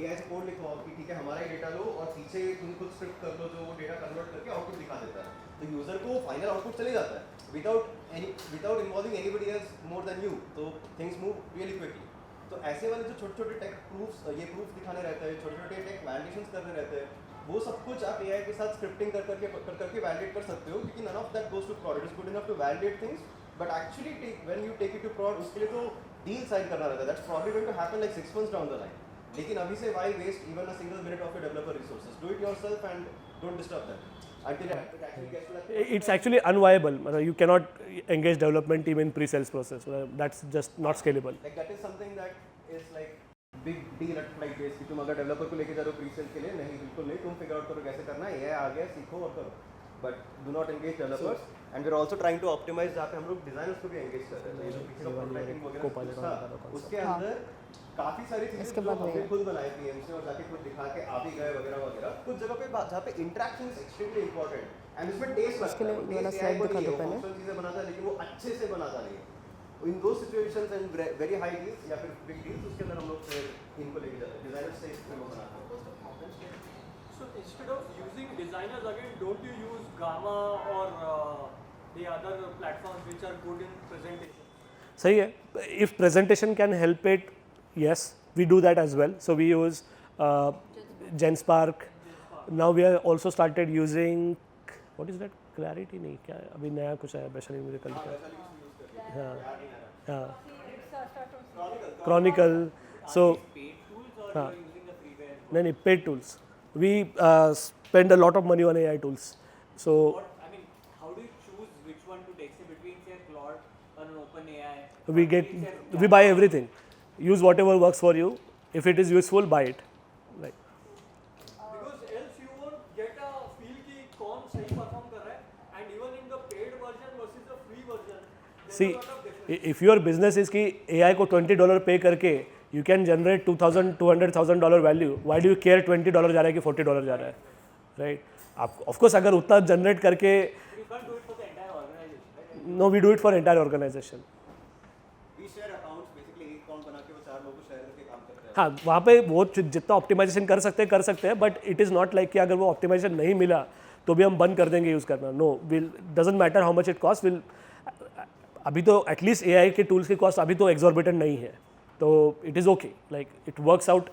Speaker 5: AI से कोड लिखवाओ कि ठीक है हमारा ही डेटा लो और पीछे तुम खुद स्क्रिप्ट कर लो जो वो डेटा कन्वर्ट करके आउटपुट दिखा देता है. तो यूज़र को फाइनल आउटपुट चले जाता है without involving anybody else more than you. तो थिंग्स मूव रियली क्विकली. तो ऐसे वाले जो छोटे छोटे टेक प्रूफ्स, ये प्रूफ दिखाने रहते हैं, छोटे छोटे टेक वैलिडेशंस करने रहते हैं, वो सब कुछ आप AI के साथ स्क्रिप्टिंग कर करके वैलिडेट कर सकते हो, क्योंकि none of that goes to prod. It is good enough to validate things, but actually when you take it to prod उसके लिए तो डील साइन करना रहता है. That's probably going to happen like 6 months down the line. लेकिन अभी से why waste even a single minute of your developer resources? Do it yourself and don't disturb them until it actually gets to that.
Speaker 2: It's actually unviable. You cannot engage development team in pre-sales process. That's just not scalable.
Speaker 5: Like that is something that is like big deal at FlytBase कि तुम अगर developer को लेके जा रहे हो pre-cell के लिए, नहीं बिल्कुल नहीं, तुम फिगर आउट करो कैसे करना है, ये आ गया सीखो और करो. But do not engage developers. And we are also trying to optimise, जहाँ पे हम लोग डिजाइनर्स को भी एंगेज कर रहे हैं. जो पीछे का प्रोटोटाइपिंग वगैरह उसके अंदर काफ़ी सारी चीज़ें जो हमने खुद बनाई PM से और जाके खुद दिखा के आप ही गए वगैरह वगैरह. कुछ जगह पे जहाँ पे interaction is extremely important and इसमें टेस्ट लगता है. ये वाला स्लाइड दिखा दो पहले. चीज़ें बनाता है लेकिन वो अच्छे से बनाता नहीं है. इन दो situations and very high deals या फिर बिग डील्स, उसके अंदर हम लोग फिर इनको लेके जाते हैं. डिजाइनर से इसमें बनाते हैं.
Speaker 4: So instead of using designers again, don't you use Gamma or the other platforms which are good in presentation?
Speaker 2: सही है. If presentation can help it, yes, we do that as well. So we use GenSpark. Now we are also started using, what is that? Clarity नहीं क्या है? अभी नया कुछ है, वैसा नहीं मुझे कल क्या. हाँ. Chronicle. So हाँ. नहीं paid tools. We spend a lot of money on AI tools. So
Speaker 6: How do you choose which one to take, say, between say Claude or an OpenAI?
Speaker 2: we buy everything. Use whatever works for you. If it is useful, buy it. Like.
Speaker 4: Because else you won't get a feel कि कौन सही perform कर रहा है, and even in the paid version versus the free version, there's
Speaker 2: See,
Speaker 4: a lot of difference.
Speaker 2: if your business is कि AI को $20 पे करके you can generate $200,000 value. Why do you care $20 जा रहा है कि $40 जा रहा है? Right? आप of course अगर उतना generate करके,
Speaker 6: You can't do it for the entire organization, right?
Speaker 2: no, we do it for entire organization.
Speaker 5: We share accounts, basically एक अकाउंट बना के वो 4 लोगों को शेयर करके काम करते हैं.
Speaker 2: हाँ, वहाँ पे वो जितना ऑप्टिमाइजेशन कर सकते हैं, but it is not like कि अगर वो ऑप्टिमाइजेशन नहीं मिला तो भी हम बंद कर देंगे यूज़ करना. No, will doesn't matter how much it cost. Will अभी तो एटलीस्ट AI के टूल्स की कॉस्ट अभी तो एग्जॉर्बिटेंट नहीं है, तो it is okay. Like it works out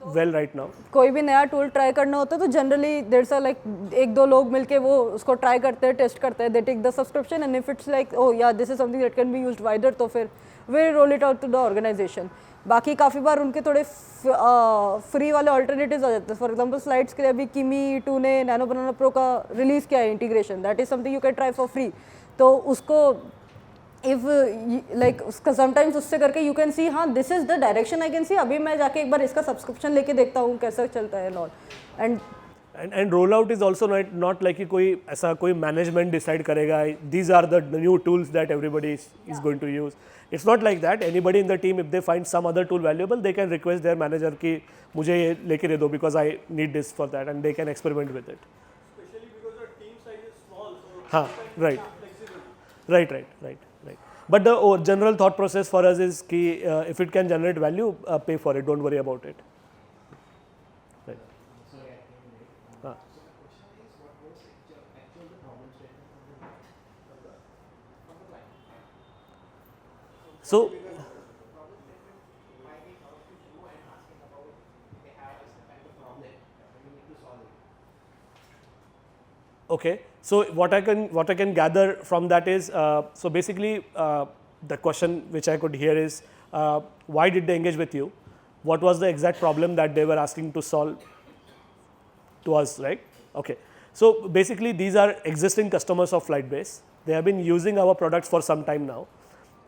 Speaker 2: well right now.
Speaker 3: कोई भी नया टूल ट्राई करना होता है तो जनरली देयर्स अ लाइक 1-2 लोग मिलके वो उसको ट्राई करते हैं, टेस्ट करते हैं, they take the subscription and if it's like oh yeah this is something that can be used wider, तो फिर they roll it out to the organisation. बाकी काफ़ी बार उनके थोड़े फ्री वाले ऑल्टरनेटिव्स आ जाते हैं. फॉर एग्जांपल स्लाइड्स के लिए अभी किमी 2 ने नैनो बनाना प्रो का रिलीज़ किया है integration, that is something you can try for free. तो उसको if like sometimes उससे करके you can see हाँ this is the direction I can see, अभी मैं जाके एक बार इसका subscription लेके देखता हूँ कैसा चलता है all.
Speaker 2: And rollout is also not like कि कोई ऐसा कोई management decide करेगा these are the new tools that everybody is going to use. It's not like that. Anybody in the team, if they find some other tool valuable, they can request their manager कि मुझे ये लेके दे दो because I need this for that, and they can experiment with it.
Speaker 4: Especially because the team size is small, so
Speaker 2: हाँ,
Speaker 4: you can
Speaker 2: right.
Speaker 4: be flexible.
Speaker 2: Right. But the general thought process for us is कि if it can generate value, pay for it. Don't worry about it. Right. हाँ. So. Okay, so what I can gather from that is so basically the question which I could hear is why did they engage with you? What was the exact problem that they were asking to solve to us, right? Okay, so basically these are existing customers of FlytBase. They have been using our products for some time now,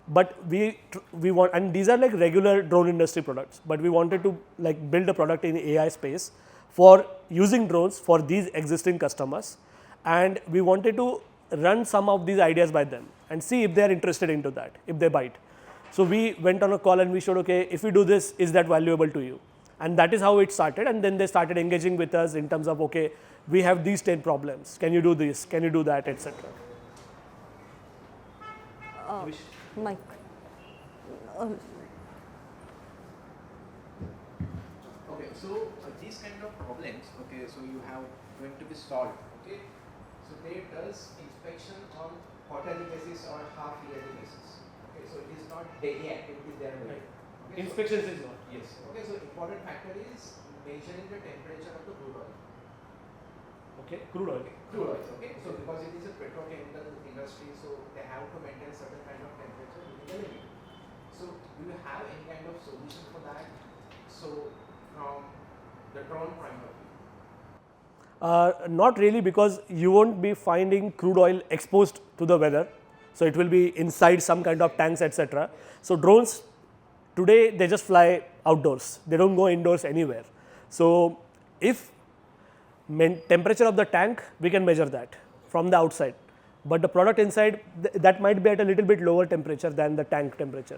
Speaker 2: but we want, and these are like regular drone industry products, but we wanted to like build a product in AI space for using drones for these existing customers, and we wanted to run some of these ideas by them and see if they are interested into that, if they bite. So we went on a call and we showed, okay, if we do this, is that valuable to you? And that is how it started, and then they started engaging with us in terms of, okay, we have these 10 problems, can you do this, can you do that, etc.
Speaker 3: Mike.
Speaker 7: Okay, so these kind of problems, okay, so you have going to be solved, okay. So they does inspection on quarterly basis or half yearly basis. Okay, so it is not daily activities they are doing. Okay,
Speaker 2: Inspections is not.
Speaker 7: Yes. Okay, so important factor is measuring the temperature of the crude oil.
Speaker 2: Okay, crude oil.
Speaker 7: Crude oil, okay. So because it is a petrochemical industry, so they have to maintain certain kind of temperature within the limit. So do you have any kind of solution for that? So from the drone point of view.
Speaker 2: Not really, because you won't be finding crude oil exposed to the weather. So it will be inside some kind of tanks, etc. So drones today they just fly outdoors. They don't go indoors anywhere. So if temperature of the tank, we can measure that from the outside. But the product inside, that might be at a little bit lower temperature than the tank temperature.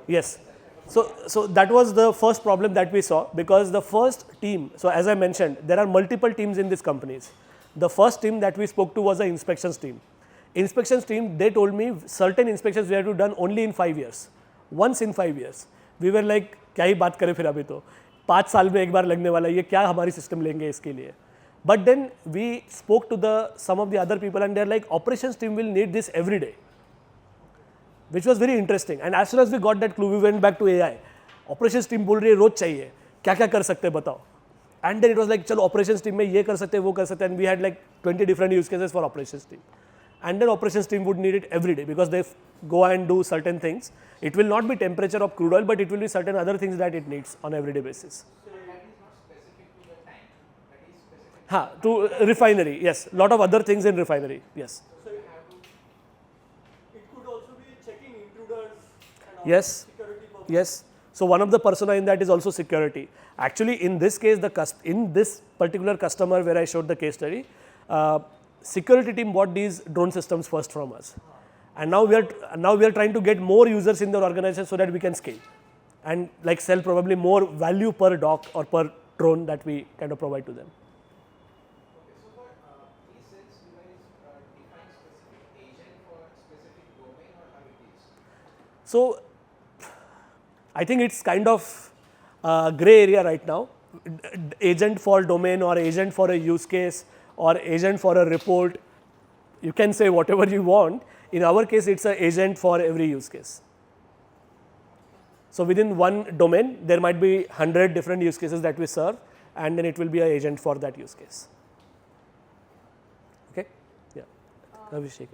Speaker 2: Yes. So that was the first problem that we saw, because the first team, so as I mentioned, there are multiple teams in these companies. The first team that we spoke to was the inspections team. Inspections team, they told me certain inspections we have to done only in 5 years, once in 5 years. We were like, क्या ही बात करें फिर अभी तो 5 साल में एक बार लगने वाला है, ये क्या हमारी सिस्टम लेंगे इसके लिए. But then we spoke to some of the other people and they're like, operations team will need this every day, which was very interesting. And as soon as we got that clue, we went back to AI. Operations team बोल रही है रोज चाहिए, क्या क्या कर सकते हैं बताओ. And then it was like, चलो operations team में ये कर सकते हैं वो कर सकते हैं, and we had like 20 different use cases for operations team. And then operations team would need it every day because they go and do certain things. It will not be temperature of crude oil, but it will be certain other things that it needs on everyday basis.
Speaker 7: So that is not specific to the tank. That is specific.
Speaker 2: Ha, to refinery, yes. Lot of other things in refinery, yes.
Speaker 4: So it could also be checking intruders and all
Speaker 2: Yes.
Speaker 4: security purposes.
Speaker 2: Yes. So one of the persona in that is also security. Actually, in this case, in this particular customer where I showed the case study, security team bought these drone systems first from us, and now we are trying to get more users in their organization so that we can scale and like sell probably more value per dock or per drone that we kind of provide to them.
Speaker 7: Okay, so for e-sales, you guys define specific agent for specific domain or how it is?
Speaker 2: So I think it's kind of gray area right now. Agent for domain or agent for a use case or agent for a report. You can say whatever you want. In our case, it's an agent for every use case. So within one domain, there might be 100 different use cases that we serve, and then it will be an agent for that use case. Okay? Yeah. Abhishek.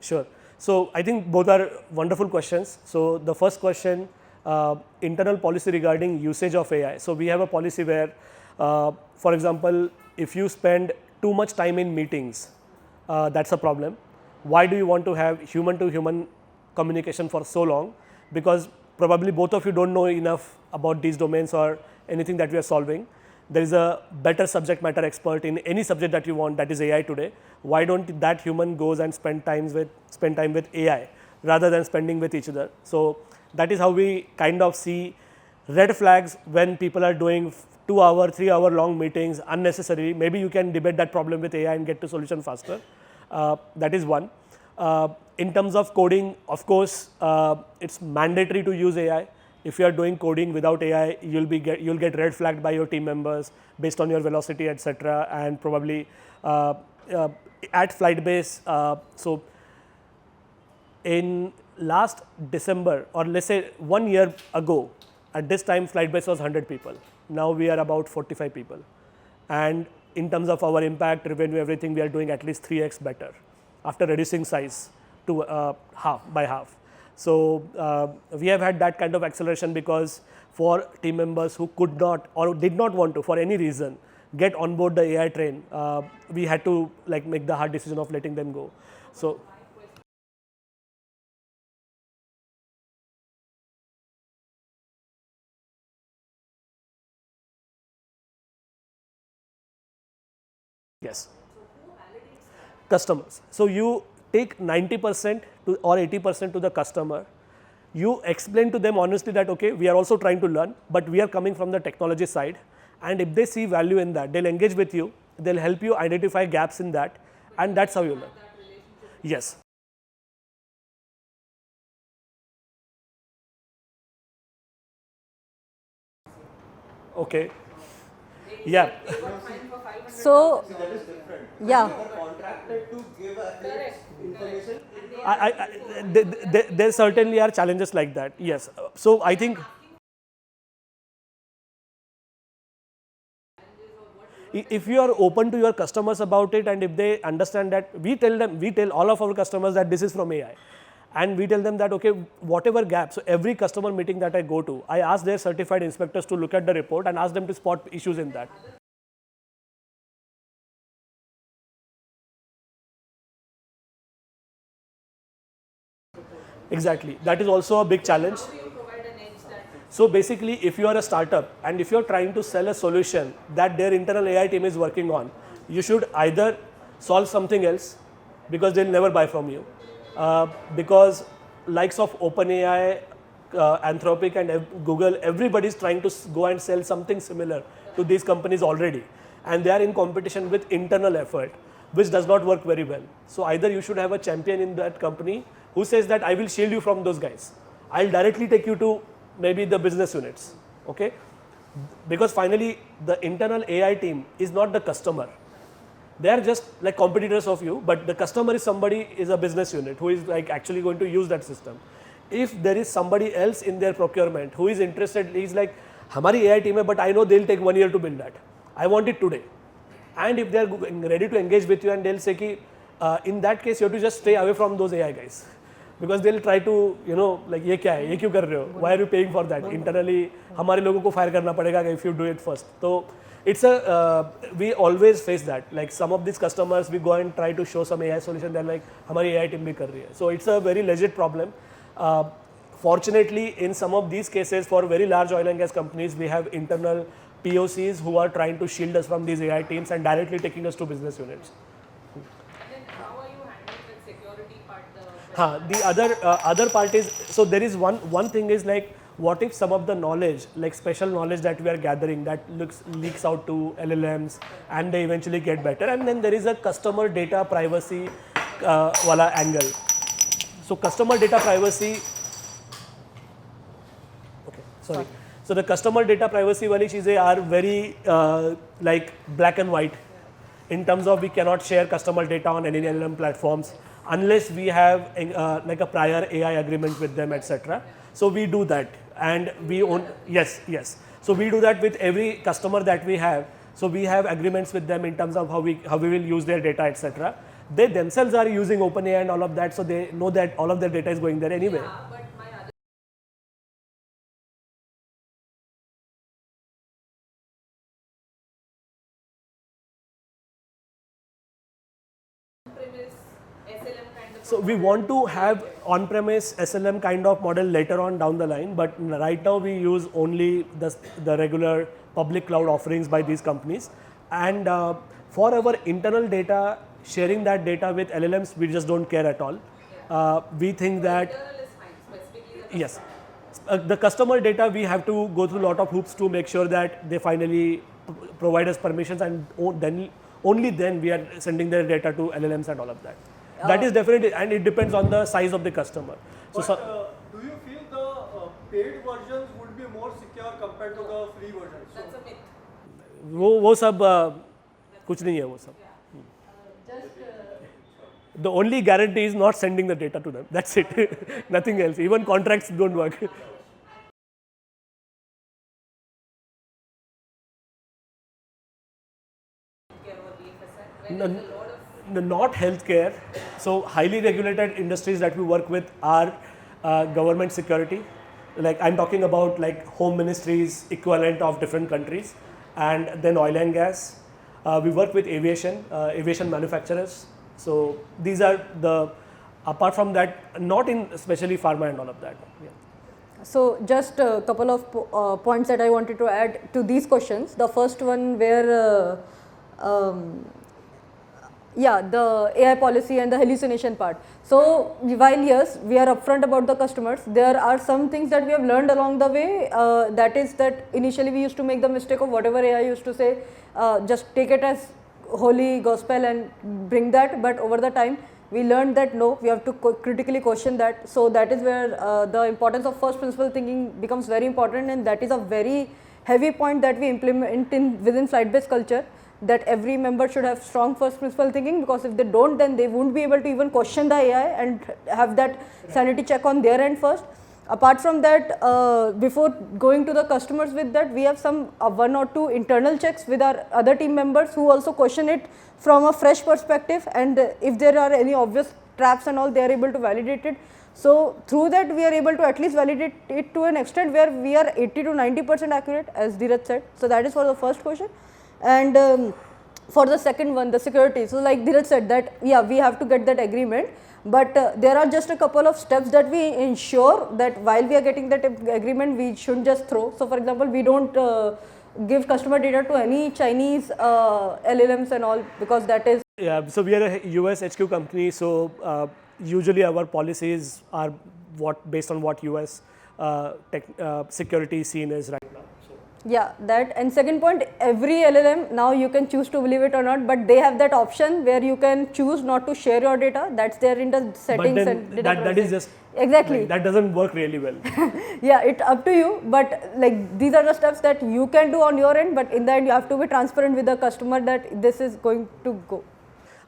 Speaker 2: Sure. So I think both are wonderful questions. So the first question, internal policy regarding usage of AI. So we have a policy where, for example, if you spend too much time in meetings, that's a problem. Why do you want to have human to human communication for so long? Because probably both of you don't know enough about these domains or anything that we are solving. There is a better subject matter expert in any subject that you want, that is AI today. Why don't that human goes and spend time with AI rather than spending with each other? So that is how we kind of see red flags when people are doing 2-hour, 3-hour long meetings unnecessarily. Maybe you can debate that problem with AI and get to solution faster. That is one. In terms of coding, of course, it's mandatory to use AI. If you are doing coding without AI, you'll get red flagged by your team members based on your velocity, etc. And probably at FlytBase, so in last December, or let's say 1 year ago, at this time FlytBase was 100 people. Now we are about 45 people. And in terms of our impact, revenue, everything, we are doing at least 3x better after reducing size to by half. So we have had that kind of acceleration because for team members who could not or did not want to, for any reason, get on board the AI train, we had to like make the hard decision of letting them go. So. Yes. Customers. So you take 90% to or 80% to the customer. You explain to them honestly that okay, we are also trying to learn, but we are coming from the technology side. And if they see value in that, they'll engage with you. They'll help you identify gaps in that, and that's how you learn. Yes. Okay. Yeah.
Speaker 3: So, yeah.
Speaker 5: Contracted to give accurate information.
Speaker 2: There certainly are challenges like that. Yes. So I think if you are open to your customers about it, and if they understand that, we tell all of our customers that this is from AI, and we tell them that okay, whatever gap. So every customer meeting that I go to, I ask their certified inspectors to look at the report and ask them to spot issues in that. Exactly. That is also a big challenge. So basically, if you are a startup and if you are trying to sell a solution that their internal AI team is working on, you should either solve something else because they'll never buy from you. Because likes of OpenAI, Anthropic and Google, everybody is trying to go and sell something similar to these companies already. And they are in competition with internal effort, which does not work very well. So either you should have a champion in that company who says that I will shield you from those guys. I'll directly take you to maybe the business units, okay? Because finally, the internal AI team is not the customer. They are just like competitors of you, but the customer is a business unit who is like actually going to use that system. If there is somebody else in their procurement who is interested, he's like, Hamari AI team hai, but I know they'll take 1 year to build that. I want it today. And if they're ready to engage with you, and they'll say ki, in that case, you have to just stay away from those AI guys. Because they'll try to, like, ये क्या है, ये क्यों कर रहे हो? Why are you paying for that? Internally, हमारे लोगों को fire करना पड़ेगा if you do it first. So it's we always face that. Like some of these customers, we go and try to show some AI solution. They're like, हमारी AI team भी कर रही है. So it's a very legit problem. Fortunately, in some of these cases, for very large oil and gas companies, we have internal POCs who are trying to shield us from these AI teams and directly taking us to business units. The other part is, so there is one thing is like, what if some of the knowledge, like special knowledge that we are gathering, that leaks out to LLMs and they eventually get better, and then there is a customer data privacy wala angle. So customer data privacy, okay, sorry. So the customer data privacy wali cheeze are very like black and white in terms of we cannot share customer data on any LLM platforms unless we have like a prior AI agreement with them, etc. So we do that, and we own, yes. So we do that with every customer that we have. So we have agreements with them in terms of how we will use their data, etc. They themselves are using OpenAI and all of that, so they know that all of their data is going there anyway. So we want to have on-premise SLM kind of model later on down the line, but right now we use only the regular public cloud offerings by these companies. And for our internal data, sharing that data with LLMs, we just don't care at all. We think that yes, the customer data, we have to go through a lot of hoops to make sure that they finally provide us permissions, and then only then we are sending their data to LLMs and all of that. That is definitely, and it depends on the size of the customer.
Speaker 4: But do you feel the paid versions would be more secure compared to the free versions? That's a myth.
Speaker 2: वो सब कुछ नहीं है वो सब. The only guarantee is not sending the data to them. That's it. Nothing else. Even contracts don't work. Not healthcare. So highly regulated industries that we work with are government security. Like I'm talking about like home ministries equivalent of different countries, and then oil and gas. We work with aviation manufacturers. So these are the, apart from that, not in especially pharma and all of that. Yeah.
Speaker 3: So just a couple of points that I wanted to add to these questions. The first one where the AI policy and the hallucination part. So while yes, we are upfront about the customers, there are some things that we have learned along the way. That is that initially we used to make the mistake of whatever AI used to say, just take it as holy gospel and bring that. But over the time, we learned that no, we have to critically question that. So that is where the importance of first principle thinking becomes very important, and that is a very heavy point that we implement within FlytBase culture. That every member should have strong first principle thinking, because if they don't, then they won't be able to even question the AI and have that sanity check on their end first. Apart from that, before going to the customers with that, we have some one or two internal checks with our other team members who also question it from a fresh perspective, and if there are any obvious traps and all, they are able to validate it. So through that, we are able to at least validate it to an extent where we are 80 to 90% accurate, as Dheeraj said. So that is for the first question. And for the second one, the security. So like Dheeraj said that, yeah, we have to get that agreement, but there are just a couple of steps that we ensure that while we are getting that agreement, we shouldn't just throw. So for example, we don't give customer data to any Chinese LLMs and all, because that is.
Speaker 2: Yeah, so we are a US HQ company, so usually our policies are based on what US security scene is right now.
Speaker 3: Yeah, that. And second point, every LLM, now you can choose to believe it or not, but they have that option where you can choose not to share your data. That's there in the settings.
Speaker 2: But then
Speaker 3: and
Speaker 2: that is just
Speaker 3: exactly
Speaker 2: like, that doesn't work really well.
Speaker 3: Yeah, it's up to you, but like these are the steps that you can do on your end, but in the end you have to be transparent with the customer that this is going to go.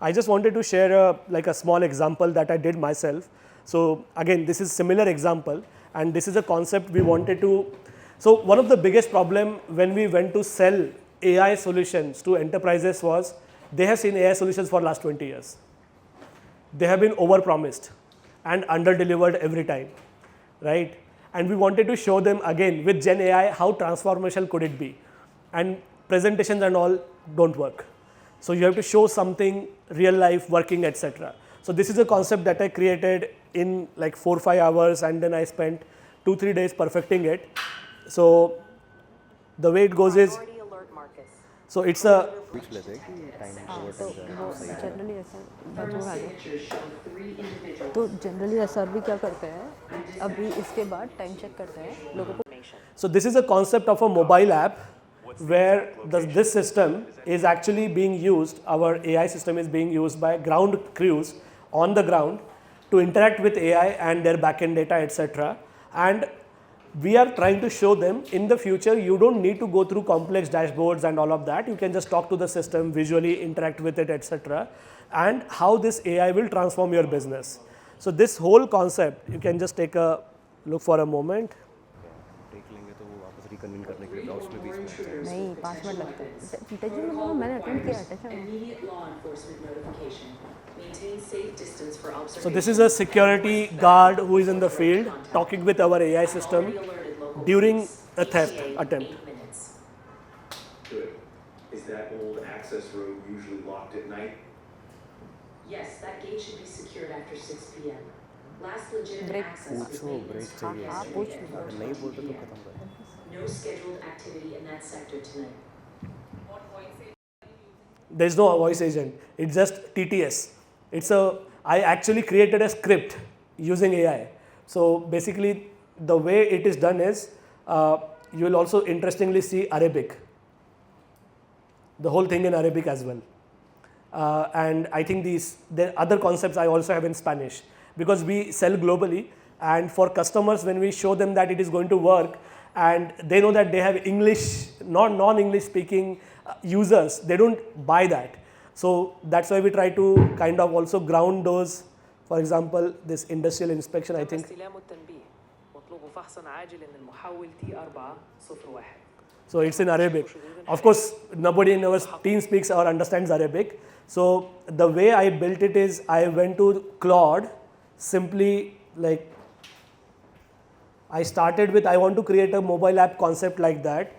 Speaker 2: I just wanted to share like a small example that I did myself. So again, this is similar example, and this is a concept we wanted to. So one of the biggest problem when we went to sell AI solutions to enterprises was they have seen AI solutions for last 20 years. They have been over-promised and under-delivered every time, right? And we wanted to show them again with Gen AI how transformational could it be. And presentations and all don't work. So you have to show something real life working, etc. So this is a concept that I created in like 4 or 5 hours, and then I spent 2-3 days perfecting it. So the way it goes is, so it's a
Speaker 3: generally SRB क्या करते हैं, अभी इसके बाद time check करते हैं लोगों को.
Speaker 2: So this is a concept of a mobile app where this system is actually being used, our AI system is being used by ground crews on the ground to interact with AI and their backend data, etc. And we are trying to show them in the future, you don't need to go through complex dashboards and all of that. You can just talk to the system, visually interact with it, etc. And how this AI will transform your business. So this whole concept, you can just take a look for a moment.
Speaker 5: mostly be spent.
Speaker 3: नहीं 5 minute लगते हैं tension में मैंने attend किया tension
Speaker 8: Immediate law enforcement notification. Maintain safe distance for observation.
Speaker 2: So this is a security guard who is in the field talking with our AI system during a theft attempt.
Speaker 8: 8 minutes.
Speaker 9: Good. Is that old access road usually locked at night?
Speaker 8: Yes, that gate should be secured after 6 p.m. Last legitimate
Speaker 3: Break.
Speaker 8: access was maintenance
Speaker 5: चाहिए
Speaker 8: yesterday at
Speaker 5: अगर
Speaker 8: 4:20
Speaker 5: नहीं बोलते तो
Speaker 8: p.m.
Speaker 5: खत्म कर
Speaker 8: No scheduled activity in that sector tonight.
Speaker 2: There's no voice agent. It's just TTS. I actually created a script using AI. So basically, the way it is done is, you will also interestingly see Arabic. The whole thing in Arabic as well. And I think there are other concepts I also have in Spanish, because we sell globally, and for customers, when we show them that it is going to work, and they know that they have English, non-English speaking users, they don't buy that. So that's why we try to kind of also ground those. For example, this industrial inspection, I think.
Speaker 10: استلام التنبيه مطلوب فحص عاجل المحول T401.
Speaker 2: So it's in Arabic. Of course, nobody in our team speaks or understands Arabic. So the way I built it is, I went to Claude, simply like, I started with, I want to create a mobile app concept like that.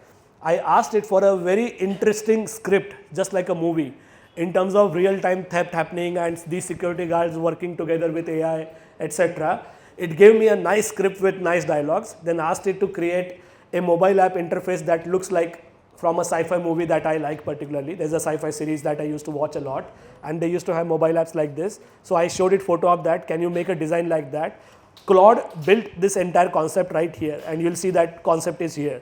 Speaker 2: I asked it for a very interesting script, just like a movie, in terms of real-time theft happening and these security guards working together with AI, etc. It gave me a nice script with nice dialogues. Then asked it to create a mobile app interface that looks like from a sci-fi movie that I like particularly. There's a sci-fi series that I used to watch a lot, and they used to have mobile apps like this. So I showed it photo of that. Can you make a design like that? Claude built this entire concept right here, and you'll see that concept is here.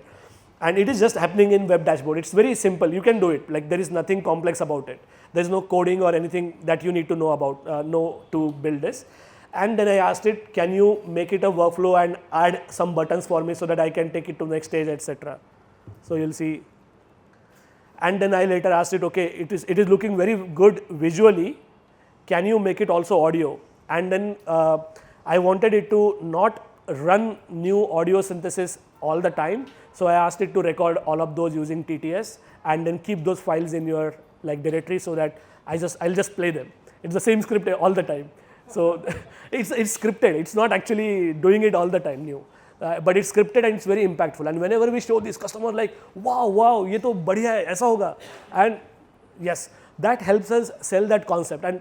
Speaker 2: And it is just happening in web dashboard. It's very simple. You can do it. Like, there is nothing complex about it. There's no coding or anything that you need to know to build this. And then I asked it, can you make it a workflow and add some buttons for me so that I can take it to the next stage, etc. So you'll see. And then I later asked it, okay, it is looking very good visually. Can you make it also audio? And then I wanted it to not run new audio synthesis all the time. So I asked it to record all of those using TTS and then keep those files in your directory so that I'll just play them. It's the same script all the time. So it's scripted. It's not actually doing it all the time new. But it's scripted and it's very impactful. And whenever we show this, customer like, wow, ये तो बढ़िया है, ऐसा होगा. And yes, that helps us sell that concept. And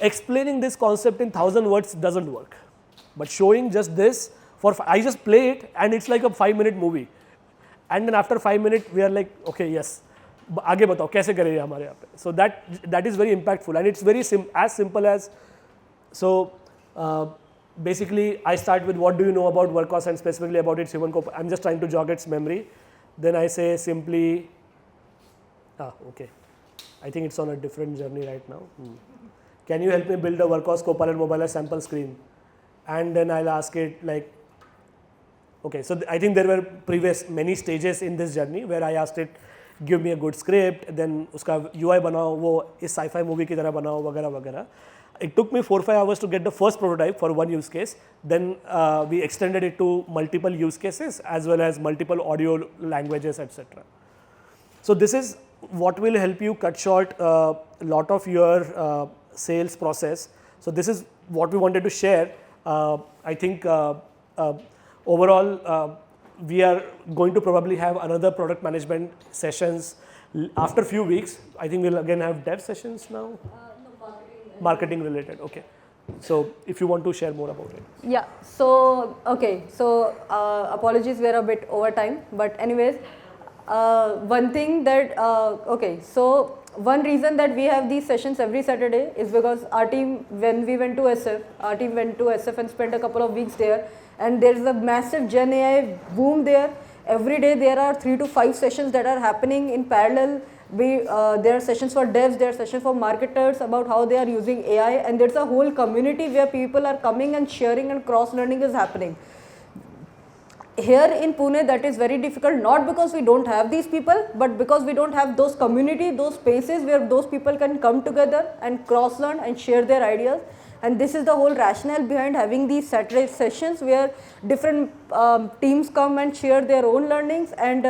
Speaker 2: explaining this concept in 1,000 words doesn't work. But showing just this, I just play it and it's like a 5-minute movie. And then after 5 minutes, we are like, okay, yes, आगे बताओ कैसे करें हमारे यहाँ पे. So that is very impactful, and it's very as simple as, so basically I start with what do you know about Workos and specifically about its human core. I'm just trying to jog its memory. Then I say simply, okay, I think it's on a different journey right now. Can you help me build a Workos Copilot mobile app sample screen? And then I'll ask it like, okay, so I think there were many stages in this journey where I asked it, give me a good script, then uska UI banao, wo is sci-fi movie ki tarah banao, वगैरह वगैरह. It took me 4-5 hours to get the first prototype for one use case. Then we extended it to multiple use cases as well as multiple audio languages, etc. So this is what will help you cut short a lot of your sales process. So this is what we wanted to share. I think overall we are going to probably have another product management sessions after a few weeks. I think we'll again have dev sessions now. Marketing related, okay. So if you want to share more about it.
Speaker 3: Yeah, so okay, so apologies, we're a bit over time, but anyways, one thing that, okay, so one reason that we have these sessions every Saturday is because our team, when we went to SF, and spent a couple of weeks there, and there's a massive Gen AI boom there. Every day there are 3 to 5 sessions that are happening in parallel. There are sessions for devs, there are sessions for marketers about how they are using AI, and there's a whole community where people are coming and sharing and cross-learning is happening. Here in Pune, that is very difficult, not because we don't have these people, but because we don't have those community, those spaces where those people can come together and cross-learn and share their ideas. And this is the whole rationale behind having these Saturday sessions where different teams come and share their own learnings and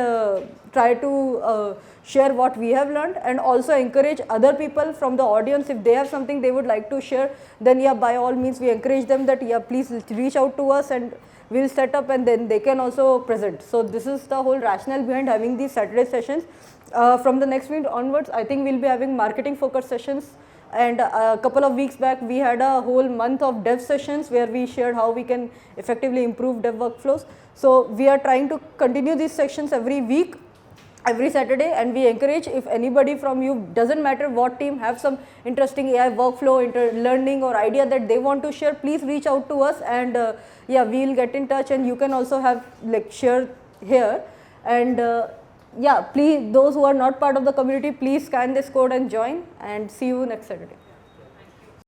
Speaker 3: try to share what we have learned, and also encourage other people from the audience, if they have something they would like to share, then yeah, by all means we encourage them that yeah, please reach out to us and we'll set up, and then they can also present. So this is the whole rationale behind having these Saturday sessions. From the next week onwards, I think we'll be having marketing focused sessions. And a couple of weeks back, we had a whole month of dev sessions where we shared how we can effectively improve dev workflows. So we are trying to continue these sessions every week, every Saturday, and we encourage, if anybody from you, doesn't matter what team, have some interesting AI workflow, learning or idea that they want to share, please reach out to us, and yeah, we'll get in touch, and you can also have like share here. And yeah, please, those who are not part of the community, please scan this code and join, and see you next Saturday.